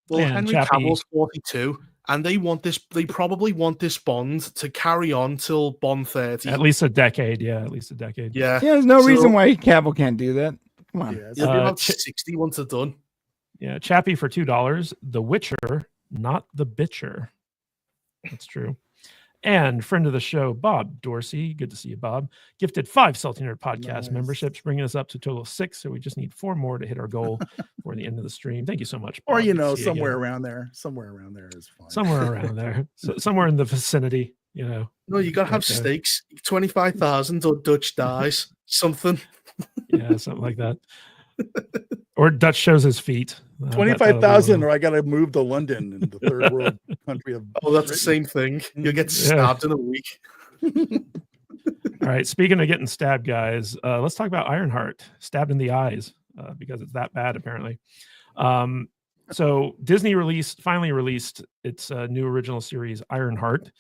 Well, and Henry Cavill's 42, and they probably want this Bond to carry on till Bond 30. At least a decade, yeah. At least a decade. Yeah. There's no reason why Cavill can't do that. Come on. Yeah, it'll be about 60 once they're done. Yeah, Chappie for $2. The Witcher, not the Bitcher. That's true. And friend of the show, Bob Dorsey. Good to see you, Bob. Gifted 5 Salty Nerd Podcast memberships, bringing us up to a total of 6. So we just need 4 more to hit our goal for the end of the stream. Thank you so much, Bob. Or, somewhere around there. Somewhere around there is fine. Somewhere around there. So, somewhere in the vicinity, No, you got to have stakes. 25,000 or Dutch dies. Something. Yeah, something like that. Or Dutch shows his feet. 25,000, or I got to move to London in the third world country of. Oh, that's the same thing. You'll get stabbed in a week. All right. Speaking of getting stabbed, guys, let's talk about Ironheart. Stabbed in the eyes because it's that bad, apparently. So Disney finally released its new original series, Ironheart.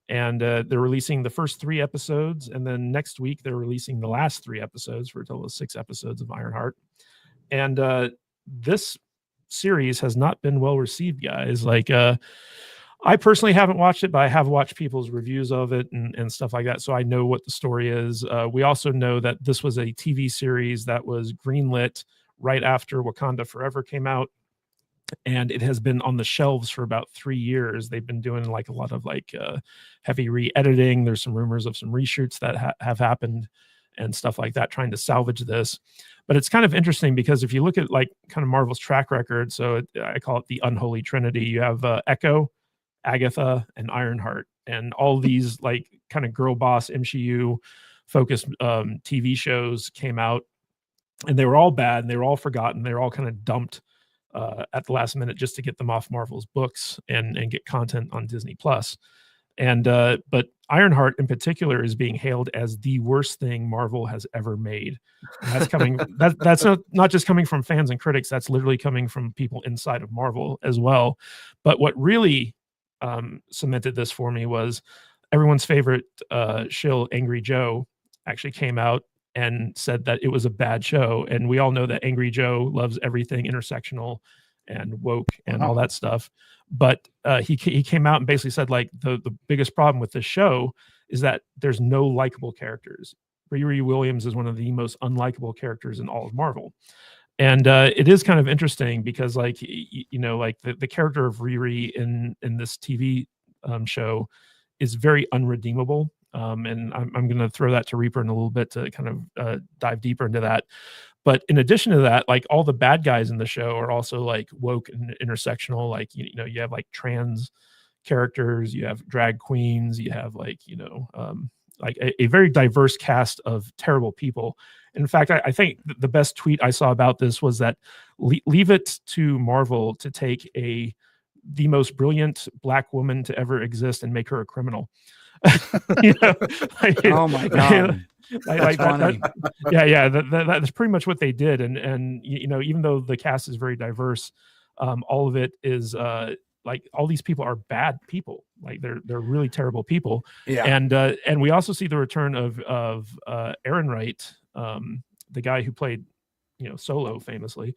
And they're releasing the first 3 episodes. And then next week, they're releasing the last 3 episodes for a total of 6 episodes of Ironheart. And this series has not been well received, guys. Like, I personally haven't watched it, but I have watched people's reviews of it and stuff like that. So I know what the story is. We also know that this was a TV series that was greenlit right after Wakanda Forever came out. And it has been on the shelves for about 3 years. They've been doing like a lot of heavy re-editing. There's some rumors of some reshoots that have happened and stuff like that, trying to salvage this. But it's kind of interesting because if you look at like kind of Marvel's track record, so I call it the unholy trinity. You have Echo, Agatha, and Ironheart, and all these like kind of girl boss MCU focused TV shows came out, and they were all bad and they were all forgotten. They were all kind of dumped at the last minute just to get them off Marvel's books and get content on Disney Plus. And but Ironheart in particular is being hailed as the worst thing Marvel has ever made. And that's coming that's not just coming from fans and critics, that's literally coming from people inside of Marvel as well. But what really cemented this for me was everyone's favorite shill, Angry Joe, actually came out and said that it was a bad show. And we all know that Angry Joe loves everything intersectional and woke and all that stuff. But he came out and basically said like the biggest problem with this show is that there's no likable characters. Riri Williams is one of the most unlikable characters in all of Marvel. And it is kind of interesting because like, like the character of Riri in this TV show is very unredeemable. And I'm going to throw that to Reaper in a little bit to kind of dive deeper into that. But in addition to that, like all the bad guys in the show are also like woke and intersectional. Like, you have like trans characters, you have drag queens, you have like, like a very diverse cast of terrible people. In fact, I think the best tweet I saw about this was that leave it to Marvel to take the most brilliant black woman to ever exist and make her a criminal. Oh my god. Like that's pretty much what they did. And even though the cast is very diverse, all of it is like all these people are bad people. Like they're really terrible people. Yeah. And we also see the return of Ironheart, the guy who played Solo famously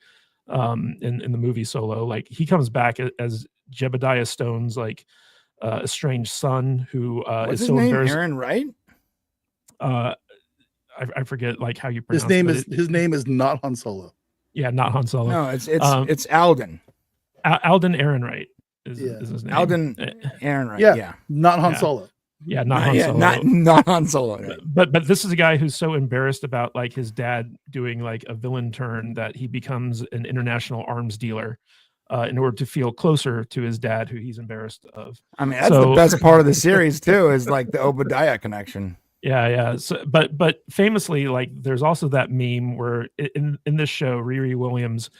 in the movie Solo. Like he comes back as Jebediah Stone's like estranged son, who What's is his so name? embarrassed. Aaron Wright? I forget like how you pronounce his name is not Han Solo. Yeah, not Han Solo. No, it's Alden. Alden Ehrenreich is his name. Alden Ehrenreich. Yeah. Not Han Solo. Yeah, not Han Solo. Not Han Solo. Right. But this is a guy who's so embarrassed about like his dad doing like a villain turn that he becomes an international arms dealer in order to feel closer to his dad, who he's embarrassed of. I mean, that's the best part of the series too, is like the Obadiah connection. Yeah. So, but famously, like, there's also that meme where in this show, Riri Williams,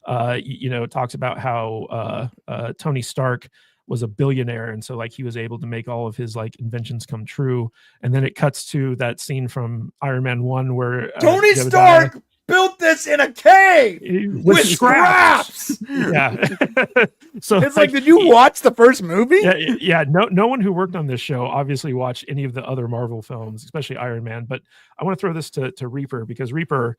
talks about how Tony Stark was a billionaire, and so like he was able to make all of his like inventions come true. And then it cuts to that scene from Iron Man 1 where Tony Stark built this in a cave with scraps. Yeah. So it's like, did you watch the first movie? Yeah. No one who worked on this show obviously watched any of the other Marvel films, especially Iron Man. But I want to throw this to Reaper, because Reaper,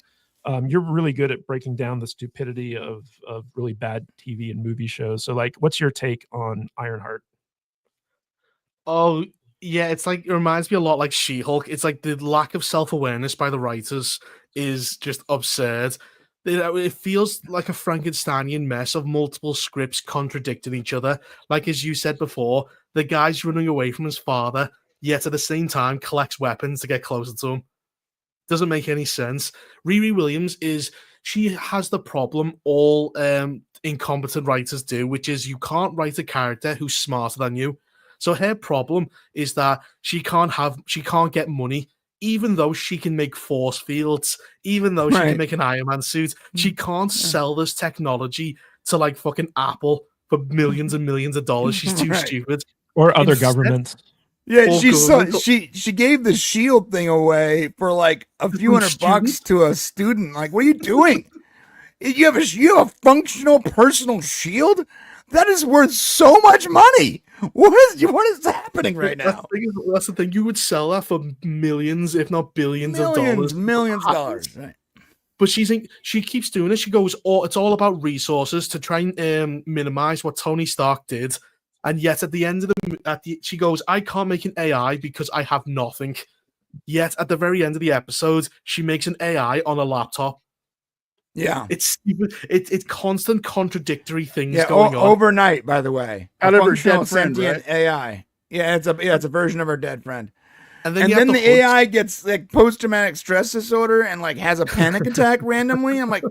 you're really good at breaking down the stupidity of really bad TV and movie shows. So like, what's your take on Ironheart? Oh, yeah, it's like, it reminds me a lot like She-Hulk. It's like the lack of self-awareness by the writers is just absurd. It feels like a Frankensteinian mess of multiple scripts contradicting each other. Like, as you said before, the guy's running away from his father, yet at the same time collects weapons to get closer to him. Doesn't make any sense. Riri Williams she has the problem all incompetent writers do, which is you can't write a character who's smarter than you. So her problem is that she can't get money, even though she can make force fields, even though she can make an Iron Man suit. She can't sell this technology to like fucking Apple for millions and millions of dollars. She's too stupid. Or other governments. Yeah, she gave the shield thing away for like a few $100 to a student. Like, what are you doing? You have a functional personal shield? That is worth so much money. What is happening right now? That's the thing. You would sell that for millions, if not billions of dollars. Millions of dollars. Right. But she keeps doing it. She goes, it's all about resources to try and minimize what Tony Stark did. And yet at the end of she goes, I can't make an AI because I have nothing. Yet at the very end of the episode, she makes an AI on a laptop. Yeah, it's stupid. It's constant contradictory things going on overnight. By the way, out of her dead friend, right? AI. Yeah, it's a version of her dead friend. And then the AI gets like post-traumatic stress disorder and like has a panic attack randomly. I'm like,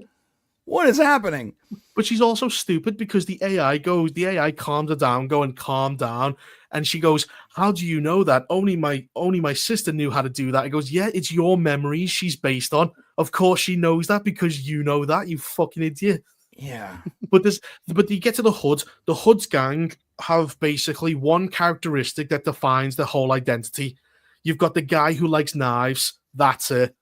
what is happening? But she's also stupid because the AI calms her down, calm down. And she goes, how do you know that? Only my sister knew how to do that. It goes, yeah, it's your memories she's based on. Of course she knows that because you know that, you fucking idiot. Yeah. But you get to the Hood. The Hood's gang have basically one characteristic that defines their whole identity. You've got the guy who likes knives. That's it.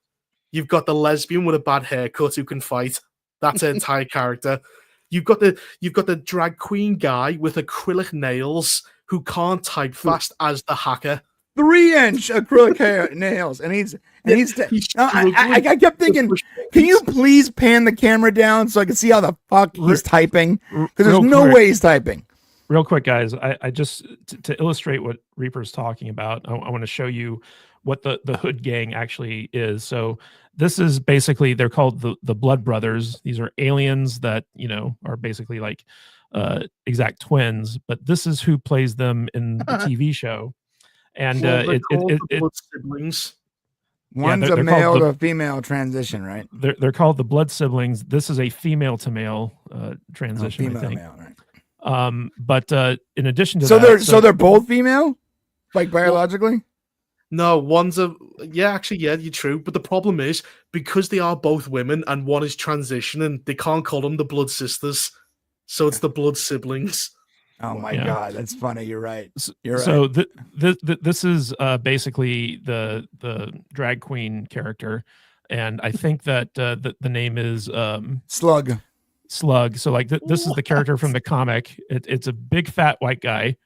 You've got the lesbian with a bad haircut who can fight. That's her entire character. You've got the drag queen guy with acrylic nails who can't type fast as the hacker. 3-inch acrylic nails, and he's I kept thinking, can you please pan the camera down so I can see how the fuck he's typing? Because there's no way he's typing. Real quick, guys, I just to illustrate what Reaper's talking about, I want to show you what the Hood gang actually is. So this is basically, they're called the Blood Brothers. These are aliens that are basically like exact twins, but this is who plays them in the TV show. And it's siblings. One's a male to a female transition, right? They're called the Blood Siblings. This is a female to male transition, female I think. To male, right. But in addition to that, so they're both female, like biologically. No, actually, yeah, you're true. But the problem is, because they are both women and one is transitioning, they can't call them the blood sisters. So it's the blood siblings. Oh my God, that's funny. You're right. You're so right. This is basically the drag queen character, and I think that the name is Slug. So like this is the character from the comic. It's a big fat white guy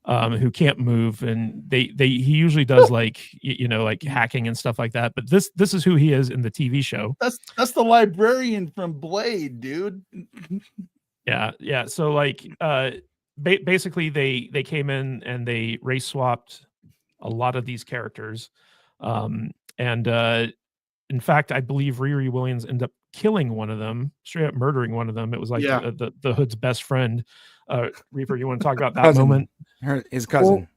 who can't move, and he usually does like like hacking and stuff like that. But this is who he is in the TV show. That's the librarian from Blade, dude. Yeah. So like basically they came in and they race swapped a lot of these characters, and in fact, I believe Riri Williams ended up killing one of them, straight up murdering one of them. It was like the Hood's best friend. Reaper, you want to talk about that moment? His cousin.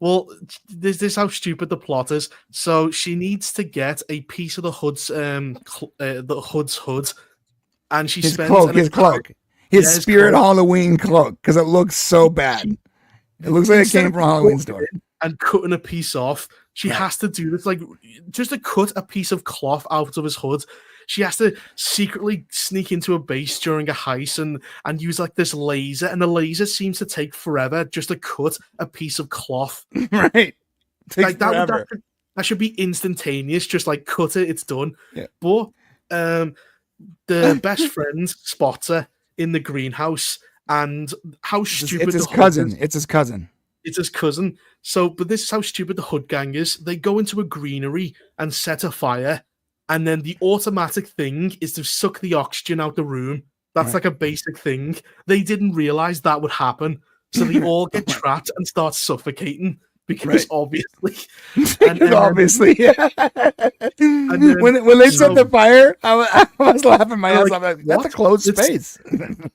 Well, this is how stupid the plot is. So she needs to get a piece of the Hood's hood, and she spends his cloak. His Spirit Halloween cloak, because it looks so bad. It looks like it came from a Halloween store. And cutting a piece off, she has to do this, like, just to cut a piece of cloth out of his hood. She has to secretly sneak into a base during a heist and use like this laser, and the laser seems to take forever just to cut a piece of cloth. Right, like that should be instantaneous. Just like cut it, it's done. Yeah. But the best friend spots her in the greenhouse, and how stupid it's his cousin. It's his cousin. It's his cousin. So, but this is how stupid the Hood gang is. They go into a greenery and set a fire, and then the automatic thing is to suck the oxygen out the room. That's like a basic thing. They didn't realize that would happen, so they all get trapped and start suffocating because obviously, obviously, yeah. When they set the fire, I was laughing my ass off. Like, that's a closed space.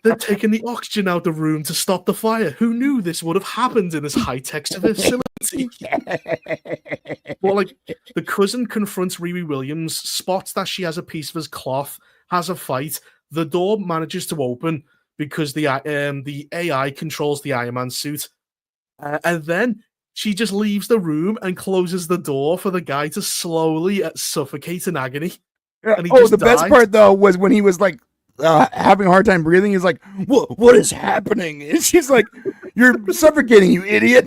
They're taking the oxygen out the room to stop the fire. Who knew this would have happened in this high-tech facility? Well, like, the cousin confronts Riri Williams, spots that she has a piece of his cloth, has a fight. The door manages to open because the AI controls the Iron Man suit, and then she just leaves the room and closes the door for the guy to slowly suffocate in agony. And the best part, though, was when he was like having a hard time breathing. He's like, what is happening? And she's like, you're suffocating, you idiot.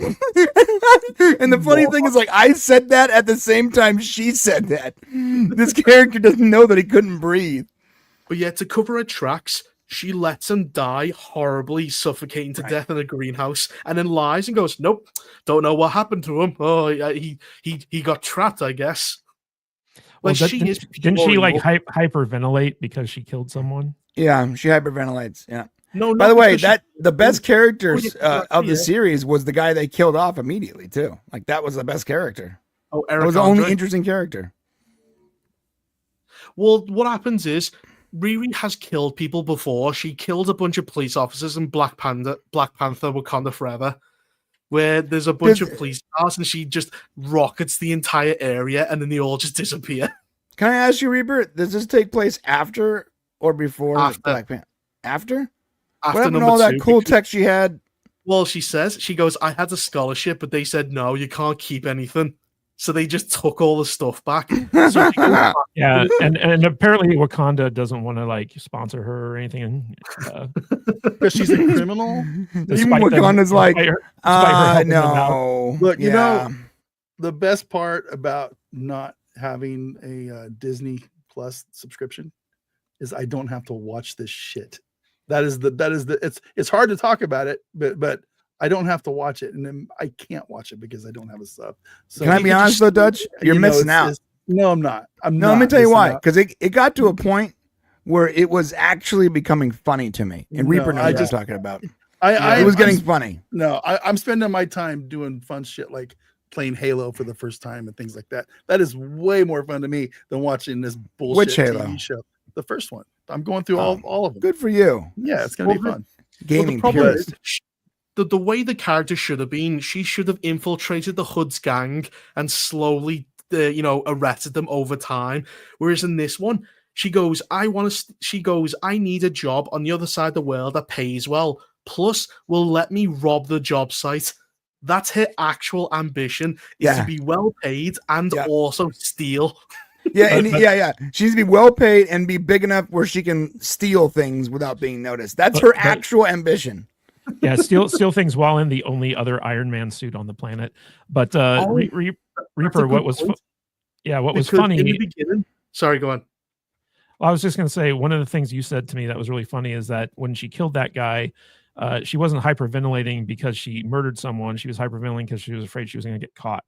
And the funny thing is, like, I said that at the same time she said that. This character doesn't know that he couldn't breathe. But yet, to cover her tracks, she lets him die horribly, suffocating to death in a greenhouse, and then lies and goes, "Nope, don't know what happened to him. Oh, he got trapped, I guess." Well, didn't she like hyperventilate because she killed someone? Yeah, she hyperventilates. Yeah. No. By the way, the best characters of the series was the guy they killed off immediately too. Like that was the best character. Oh, Eric that was the only interesting character. Well, what happens is, Riri has killed people before. She killed a bunch of police officers in Black Panther, Wakanda Forever, where there's a bunch of police cars and she just rockets the entire area and then they all just disappear. Can I ask you, Reaper, does this take place after or before Black Panther? After what happened to all that cool tech she had? Well, she goes, I had a scholarship, but they said, no, you can't keep anything. So they just took all the stuff back. So yeah, and apparently Wakanda doesn't want to like sponsor her or anything because she's a criminal. Even Wakanda's like, no. Look, you know, the best part about not having a Disney Plus subscription is I don't have to watch this shit. That is the it's hard to talk about it, but I don't have to watch it, and then I can't watch it because I don't have a sub. So can I be honest though, Dutch? You're missing out. No, I'm not. Let me tell you why. Because it got to a point where it was actually becoming funny to me. And Reaper knows what I'm talking about. It was getting funny. No, I'm spending my time doing fun shit like playing Halo for the first time and things like that. That is way more fun to me than watching this bullshit TV show. The first one. I'm going through all of them. Good for you. Yeah, it's gonna be fun. Gaming purist. The way the character should have been, she should have infiltrated the Hood's gang and slowly, arrested them over time. Whereas in this one, she goes, I need a job on the other side of the world that pays well. Plus, will let me rob the job site. That's her actual ambition, is to be well paid and also steal. Yeah, she needs to be well paid and be big enough where she can steal things without being noticed. That's her actual ambition. Yeah, steal things while in the only other Iron Man suit on the planet. But Reaper, what was funny in the beginning? Sorry, go on. Well, I was just going to say, one of the things you said to me that was really funny is that when she killed that guy, she wasn't hyperventilating because she murdered someone. She was hyperventilating because she was afraid she was going to get caught.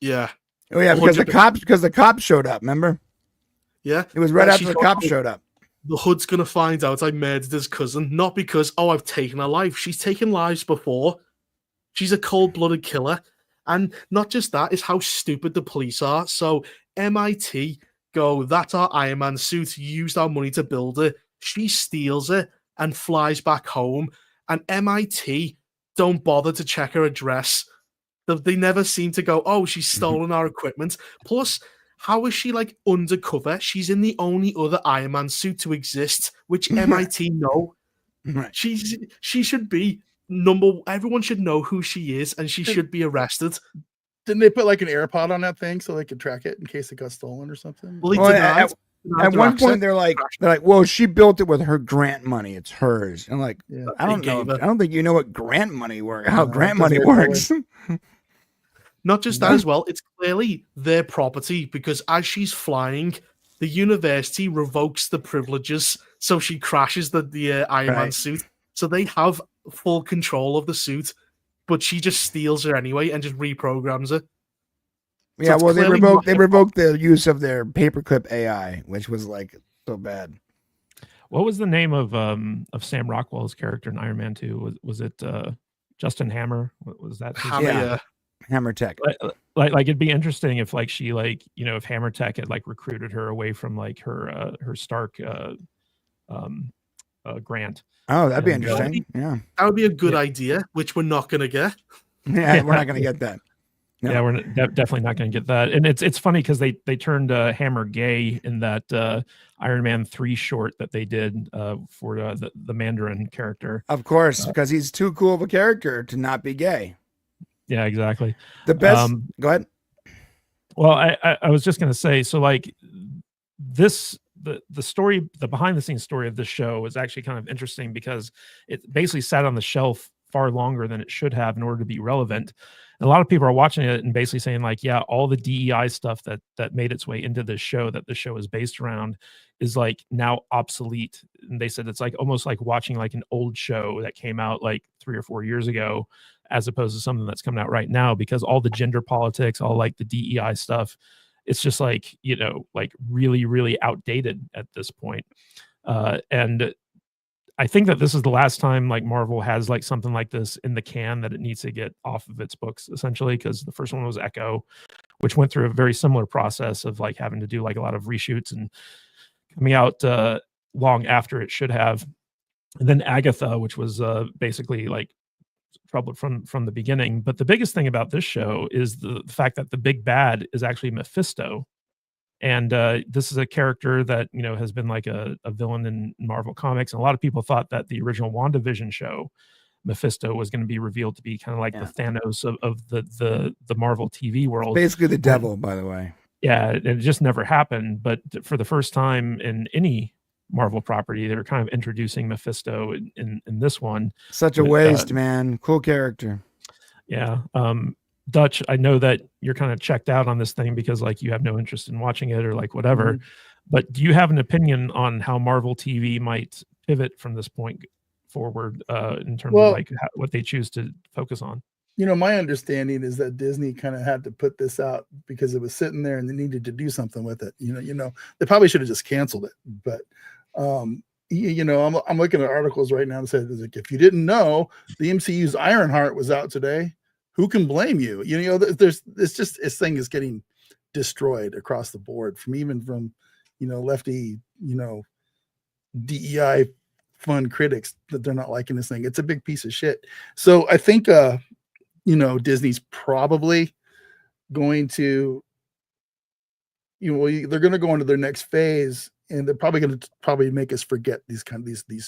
Yeah. Oh yeah, because the cops showed up. Remember? Yeah. It was right after the cops showed up. The Hood's going to find out I murdered his cousin, not because, I've taken her life. She's taken lives before. She's a cold-blooded killer. And not just that, is how stupid the police are. So MIT go, that's our Iron Man suit. You used our money to build it. She steals it and flies back home. And MIT don't bother to check her address. They never seem to go, she's stolen our equipment. Plus, how is she like undercover? She's in the only other Iron Man suit to exist, which MIT know. Right. She should be everyone should know who she is, and she should be arrested. Didn't they put like an AirPod on that thing so they could track it in case it got stolen or something? Well, at one point they're like, well, she built it with her grant money. It's hers. And I'm like, I don't know. I don't think you know what grant money works. How grant money works. Not just that as well. It's clearly their property because as she's flying, the university revokes the privileges, so she crashes the Iron Man suit. So they have full control of the suit, but she just steals her anyway and just reprograms it. Yeah, well, they revoked the use of their paperclip AI, which was like so bad. What was the name of Sam Rockwell's character in Iron Man 2? Was it Justin Hammer? What was that? Hammer Tech. Like it'd be interesting if like she like, if Hammer Tech had like recruited her away from like her Stark grant. Oh, that'd be interesting. That would be a good idea, which we're not going to get. Yeah, we're not going to get that. No. Yeah, we're definitely not going to get that. And it's funny because they turned Hammer gay in that Iron Man 3 short that they did for the Mandarin character. Of course, because he's too cool of a character to not be gay. Yeah, exactly. The best. Go ahead. Well, I was just going to say, so like this, the story, the behind the scenes story of this show is actually kind of interesting because it basically sat on the shelf far longer than it should have in order to be relevant. And a lot of people are watching it and basically saying like, yeah, all the DEI stuff that made its way into this show that the show is based around is like now obsolete. And they said it's like almost like watching like an old show that came out like 3 or 4 years ago, as opposed to something that's coming out right now, because all the gender politics, all like the DEI stuff, it's just like, like really, really outdated at this point. And I think that this is the last time like Marvel has like something like this in the can that it needs to get off of its books, essentially, because the first one was Echo, which went through a very similar process of like having to do like a lot of reshoots and coming out long after it should have. And then Agatha, which was basically like trouble from the beginning. But the biggest thing about this show is the fact that the big bad is actually Mephisto. And this is a character that, has been like a villain in Marvel Comics. And a lot of people thought that the original WandaVision show, Mephisto, was going to be revealed to be kind of like the Thanos of the Marvel TV world. Basically the devil, by the way. Yeah, it just never happened. But for the first time in any Marvel property, they're kind of introducing Mephisto in this one. Such a waste, man. Cool character. Yeah. Dutch, I know that you're kind of checked out on this thing because like you have no interest in watching it or like whatever, but do you have an opinion on how Marvel TV might pivot from this point forward in terms of like what they choose to focus on? My understanding is that Disney kind of had to put this out because it was sitting there and they needed to do something with it. They probably should have just canceled it, but I'm looking at articles right now that said like, if you didn't know, the MCU's Ironheart was out today. Who can blame you? This thing is getting destroyed across the board from lefty, DEI fun critics that they're not liking this thing. It's a big piece of shit. So I think, Disney's probably going to, they're going to go into their next phase and they're probably going to make us forget these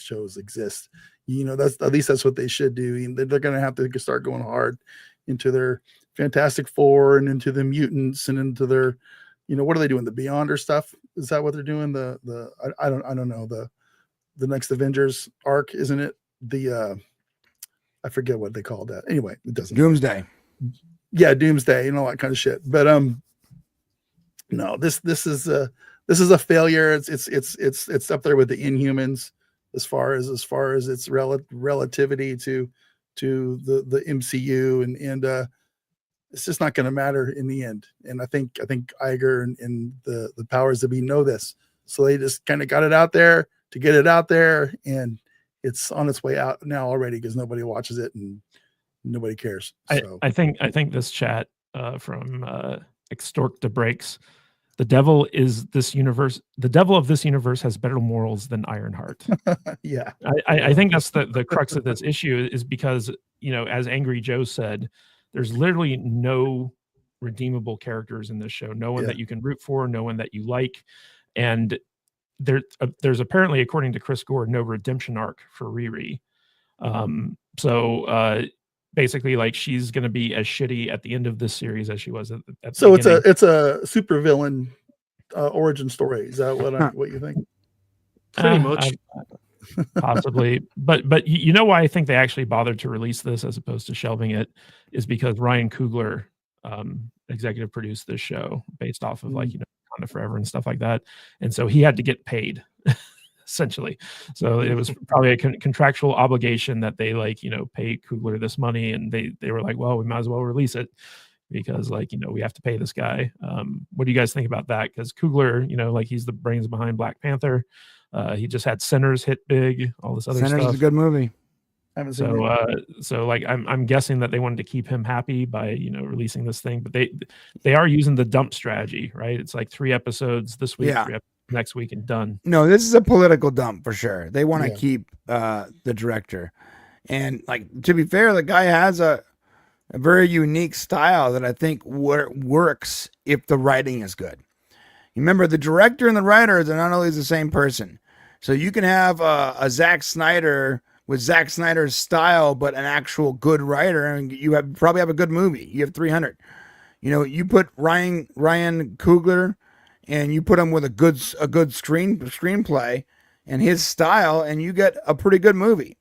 shows exist. That's at least that's what they should do. They're going to have to start going hard into their Fantastic Four and into the mutants and into their, what are they doing? The Beyonder stuff? Is that what they're doing? I don't know, the next Avengers arc, isn't it? I forget what they called that. Anyway, it doesn't. Doomsday. Yeah, Doomsday and all that kind of shit. But no, this is a failure. It's up there with the Inhumans as far as its relativity to the MCU, and it's just not going to matter in the end. And I think Iger and the powers that be know this, so they just kind of got it out there to get it out there, and it's on its way out now already because nobody watches it and nobody cares. So I think this chat from Extork to Breaks. The devil of this universe has better morals than Ironheart. Yeah. I think that's the crux of this issue, is because, as Angry Joe said, there's literally no redeemable characters in this show. No one that you can root for, no one that you like. And there's apparently, according to Chris Gore, no redemption arc for Riri. Basically, like, she's going to be as shitty at the end of this series as she was at the so beginning. it's a super villain origin story. Is that what you think? Pretty much. Possibly. But you know why I think they actually bothered to release this as opposed to shelving it is because Ryan Coogler executive produced this show based off of Wakanda Forever and stuff like that. And so he had to get paid. Essentially. So it was probably a contractual obligation that they pay Coogler this money, and they were like, well, we might as well release it because we have to pay this guy. What do you guys think about that? Because Coogler, he's the brains behind Black Panther. He just had Sinners hit big, all this other stuff. Sinners is a good movie. I haven't seen it. I'm guessing that they wanted to keep him happy by releasing this thing, but they are using the dump strategy, right? It's like 3 episodes this week, 3 episodes next week, and done. No, this is a political dump for sure. They want to keep the director, and to be fair, the guy has a very unique style that I think works if the writing is good. Remember, the director and the writers are not always the same person, so you can have a Zack Snyder with Zack Snyder's style, but an actual good writer, and you probably have a good movie. You have 300. You put Ryan Coogler, and you put him with a good screenplay and his style, and you get a pretty good movie.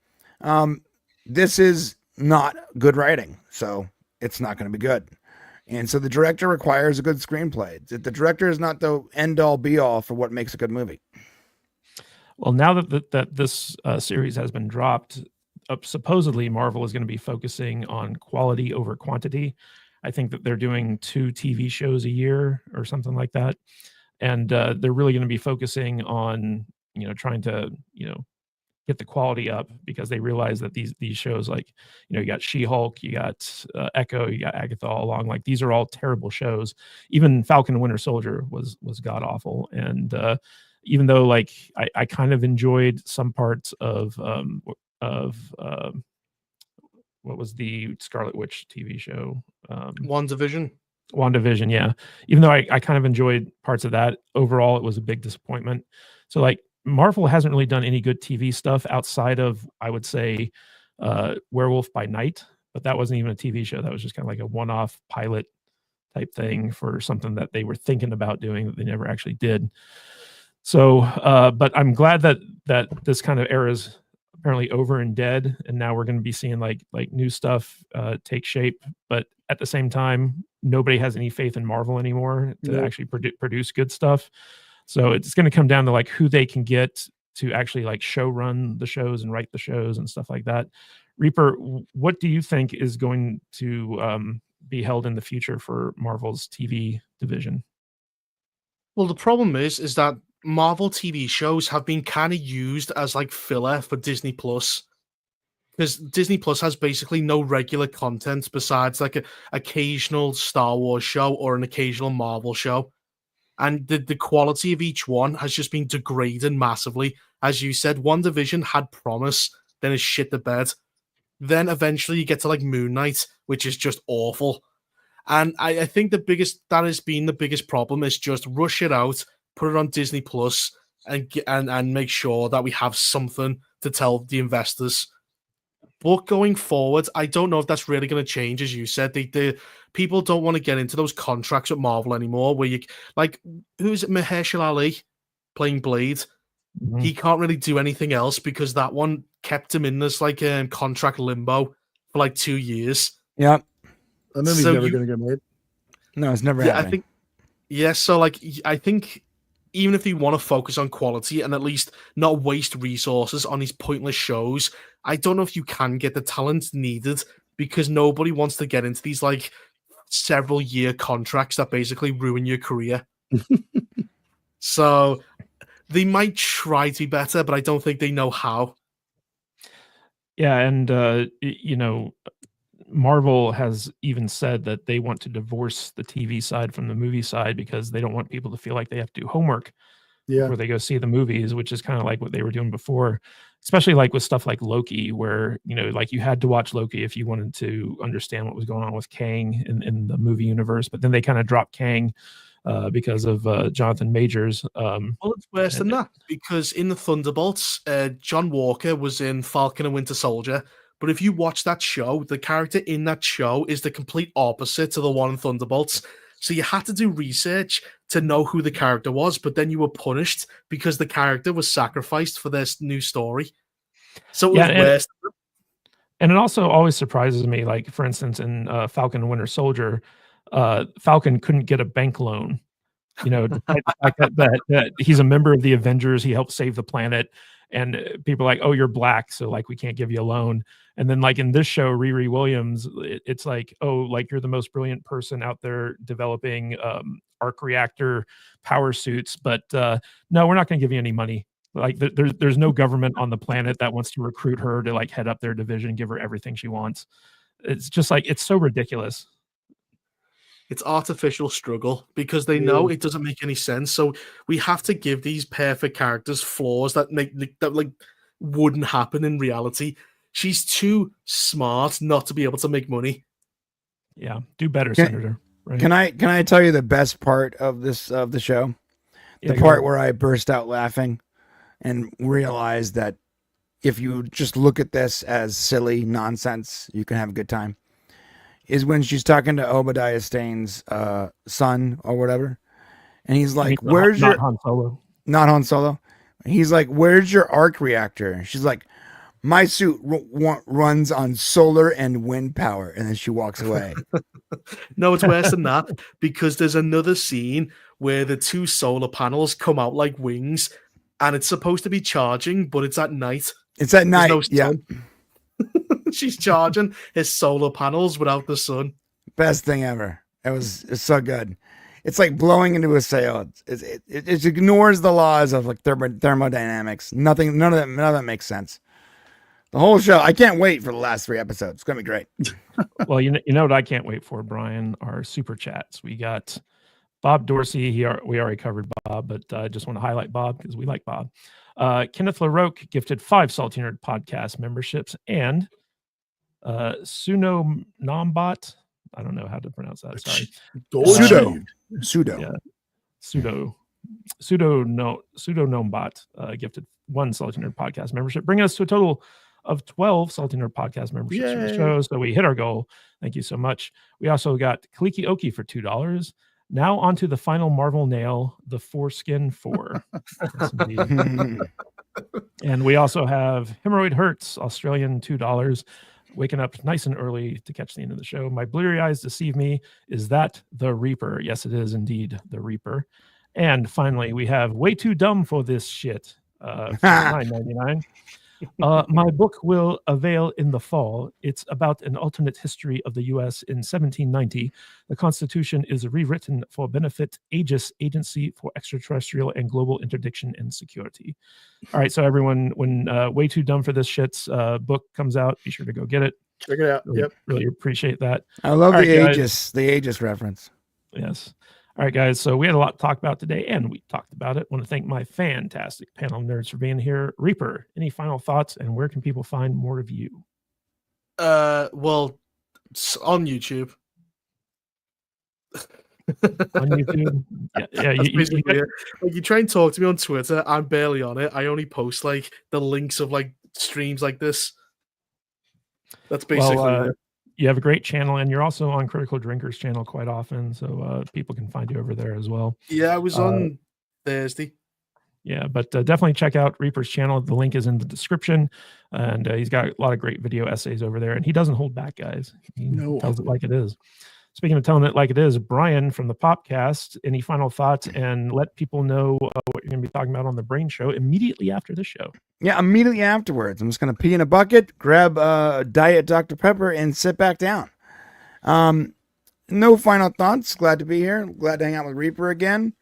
This is not good writing, so it's not going to be good. And so the director requires a good screenplay. The director is not the end-all, be-all for what makes a good movie. Well, now that this series has been dropped, supposedly Marvel is going to be focusing on quality over quantity. I think that they're doing 2 TV shows a year or something like that. And they're really going to be focusing on, trying to, get the quality up, because they realize that these shows, you got She-Hulk, you got Echo, you got Agatha all along. These are all terrible shows. Even Falcon and Winter Soldier was god awful. And even though I kind of enjoyed some parts of what was the Scarlet Witch TV show? WandaVision, yeah. Even though I kind of enjoyed parts of that, overall it was a big disappointment. So Marvel hasn't really done any good TV stuff outside of, I would say, Werewolf by Night, but that wasn't even a TV show. That was just kind of like a one-off pilot type thing for something that they were thinking about doing that they never actually did. So, but I'm glad that this kind of era is apparently over and dead, and now we're going to be seeing like new stuff take shape. But at the same time, nobody has any faith in Marvel anymore to actually produce good stuff. So it's going to come down to who they can get to actually show run the shows and write the shows and stuff like that. Reaper, what do you think is going to be held in the future for Marvel's TV division? Well, the problem is that Marvel TV shows have been kind of used as filler for Disney Plus, because Disney Plus has basically no regular content besides an occasional Star Wars show or an occasional Marvel show. And the quality of each one has just been degraded massively. As you said, WandaVision had promise, then it shit the bed. Then eventually you get to Moon Knight, which is just awful. And I think that has been the biggest problem, is just rush it out, put it on Disney Plus, and make sure that we have something to tell the investors. But going forward, I don't know if that's really going to change. As you said, the people don't want to get into those contracts with Marvel anymore. Where you like, who's it? Mahershala Ali playing Blade. Mhm. He can't really do anything else because that one kept him in this like contract limbo for like 2 years. Yep. That movie's So never going to get made. No, it's never Yeah, happening. I think. Yeah, so like I think even if you want to focus on quality and at least not waste resources on these pointless shows, I don't know if you can get the talent needed because nobody wants to get into these like several year contracts that basically ruin your career. So they might try to be better, but I don't think they know how. Yeah, and you know, Marvel has even said that they want to divorce the TV side from the movie side because they don't want people to feel like they have to do homework Yeah. before they go see the movies, which is kind of like what they were doing before, especially like with stuff like Loki, where, you know, like you had to watch Loki if you wanted to understand what was going on with Kang in the movie universe. But then they kind of dropped Kang because of Jonathan Majors. Well, it's worse than that because in the Thunderbolts, John Walker was in Falcon and Winter Soldier. But if you watch that show, the character in that show is the complete opposite to the one in Thunderbolts. So you had to do research to know who the character was, but then you were punished because the character was sacrificed for this new story. So it was worse. And it also always surprises me, like, for instance, in Falcon and Winter Soldier, Falcon couldn't get a bank loan, you know, despite the fact that he's a member of the Avengers, he helped save the planet, and people are like, "Oh, you're black, so, like, we can't give you a loan." And then, like, in this show, Riri Williams, it's like, "Oh, like, you're the most brilliant person out there developing, arc reactor power suits, but, no, we're not gonna give you any money." Like, there's no government on the planet that wants to recruit her to, like, head up their division, give her everything she wants. It's just, like, it's so ridiculous. It's artificial struggle because they know it doesn't make any sense. So we have to give these perfect characters flaws that like wouldn't happen in reality. She's too smart not to be able to make money. Yeah, do better, Senator. Right? Can I tell you the best part of the show? Yeah, The part where I burst out laughing and realized that if you just look at this as silly nonsense, you can have a good time. Is when she's talking to Obadiah Stane's son or whatever, and he's like, "Where's your Han Solo? Not Han Solo?" He's like, "Where's your arc reactor?" She's like, "My suit runs on solar and wind power," and then she walks away. No, it's worse than that because there's another scene where the two solar panels come out like wings, and it's supposed to be charging, but it's at night. It's at night. No yeah. She's charging his solar panels without the sun. Best thing ever. It's so good. It's like blowing into a sail. It ignores the laws of like thermodynamics. None of that makes sense. The whole show. I can't wait for the last 3 episodes. It's gonna be great. Well, you know what I can't wait for, Brian? Our super chats. We got Bob Dorsey. We already covered Bob, but I just want to highlight Bob because we like Bob. Kenneth LaRoque gifted 5 Salty Nerd podcast memberships, and Suno Nombot. I don't know how to pronounce that. Sorry. Pseudo. Yeah. Pseudo Nombot gifted 1 Salty Nerd podcast membership, bringing us to a total of 12 Salty Nerd podcast memberships for the show. So we hit our goal. Thank you so much. We also got Kaliki Oki for $2. Now onto the final Marvel nail, the Foreskin 4. Yes, and we also have Hemorrhoid Hurts, Australian $2. Waking up nice and early to catch the end of the show. My bleary eyes deceive me. Is that the Reaper? Yes, it is indeed the Reaper. And finally, we have Way Too Dumb for This Shit. $9.99. My book will avail in the fall. It's about an alternate history of the U.S. in 1790. The Constitution is rewritten for benefit Aegis, Agency for Extraterrestrial and Global Interdiction and Security. All right, so everyone, when Way Too Dumb for This Shit's book comes out, be sure to go get it. Check it out. Really appreciate that. I love the Aegis reference. Yes. All right, guys. So we had a lot to talk about today, and we talked about it. I want to thank my fantastic panel of nerds for being here. Reaper, any final thoughts, and where can people find more of you? Well, on YouTube. On YouTube? Yeah. You try and talk to me on Twitter. I'm barely on it. I only post like the links of like streams like this. That's basically Well, you have a great channel, and you're also on Critical Drinkers channel quite often, so people can find you over there as well. Yeah, I was on Thursday. Yeah, but definitely check out Reaper's channel. The link is in the description, and he's got a lot of great video essays over there, and he doesn't hold back, guys. He tells it like it is. Speaking of telling it like it is, Brian from the Popcast, any final thoughts, and let people know what you're going to be talking about on the Brain Show immediately after this show? Yeah, immediately afterwards. I'm just going to pee in a bucket, grab a Diet Dr. Pepper, and sit back down. No final thoughts. Glad to be here. Glad to hang out with Reaper again.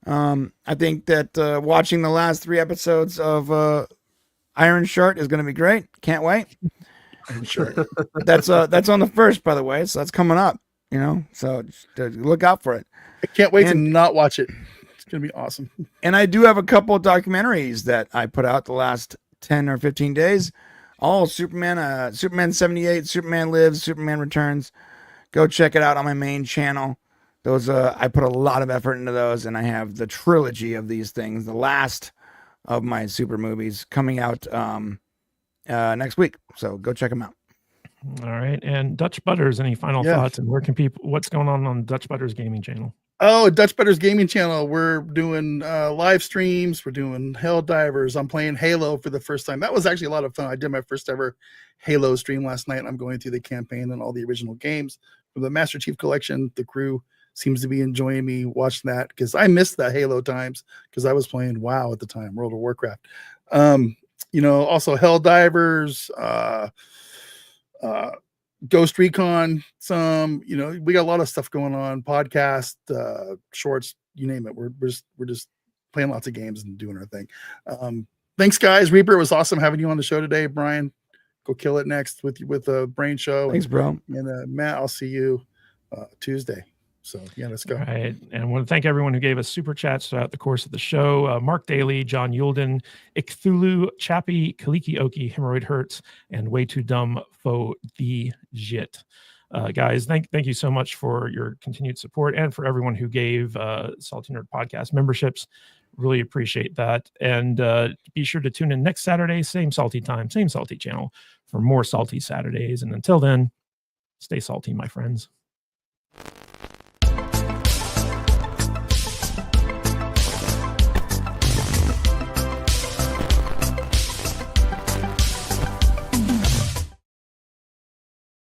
I think that watching the last 3 episodes of Ironheart is going to be great. Can't wait. I'm sure. That's on the 1st, by the way, so that's coming up. So just, look out for it. I can't wait to not watch it. It's gonna be awesome. And I do have a couple of documentaries that I put out the last 10 or 15 days. All Superman, Superman 78, Superman Lives, Superman Returns. Go check it out on my main channel. Those I put a lot of effort into those, and I have the trilogy of these things, the last of my super movies, coming out next week. So go check them out. All right. And Dutch Butters, any final thoughts, and what's going on Dutch Butters Gaming channel? Oh, Dutch Butters Gaming channel. We're doing live streams. We're doing Hell Divers. I'm playing Halo for the first time. That was actually a lot of fun. I did my first ever Halo stream last night. I'm going through the campaign and all the original games from the Master Chief Collection. The crew seems to be enjoying me watching that because I missed that Halo times because I was playing WoW at the time, World of Warcraft. Also Hell Divers, Ghost Recon, we got a lot of stuff going on, podcast, shorts, you name it. We're just playing lots of games and doing our thing. Thanks guys. Reaper, it was awesome having you on the show today. Brian, go kill it next with a Brain Show. Thanks, bro. And Matt, I'll see you Tuesday. So yeah, let's go. All right. And I want to thank everyone who gave us super chats throughout the course of the show. Mark Daly, John Yulden, Icthulu, Chappie, Kaliki Oki, Hemorrhoid Hurts, and Way Too Dumb Faux the Jit. Guys, thank you so much for your continued support and for everyone who gave Salty Nerd Podcast memberships. Really appreciate that. And be sure to tune in next Saturday, same salty time, same salty channel for more Salty Saturdays. And until then, stay salty, my friends.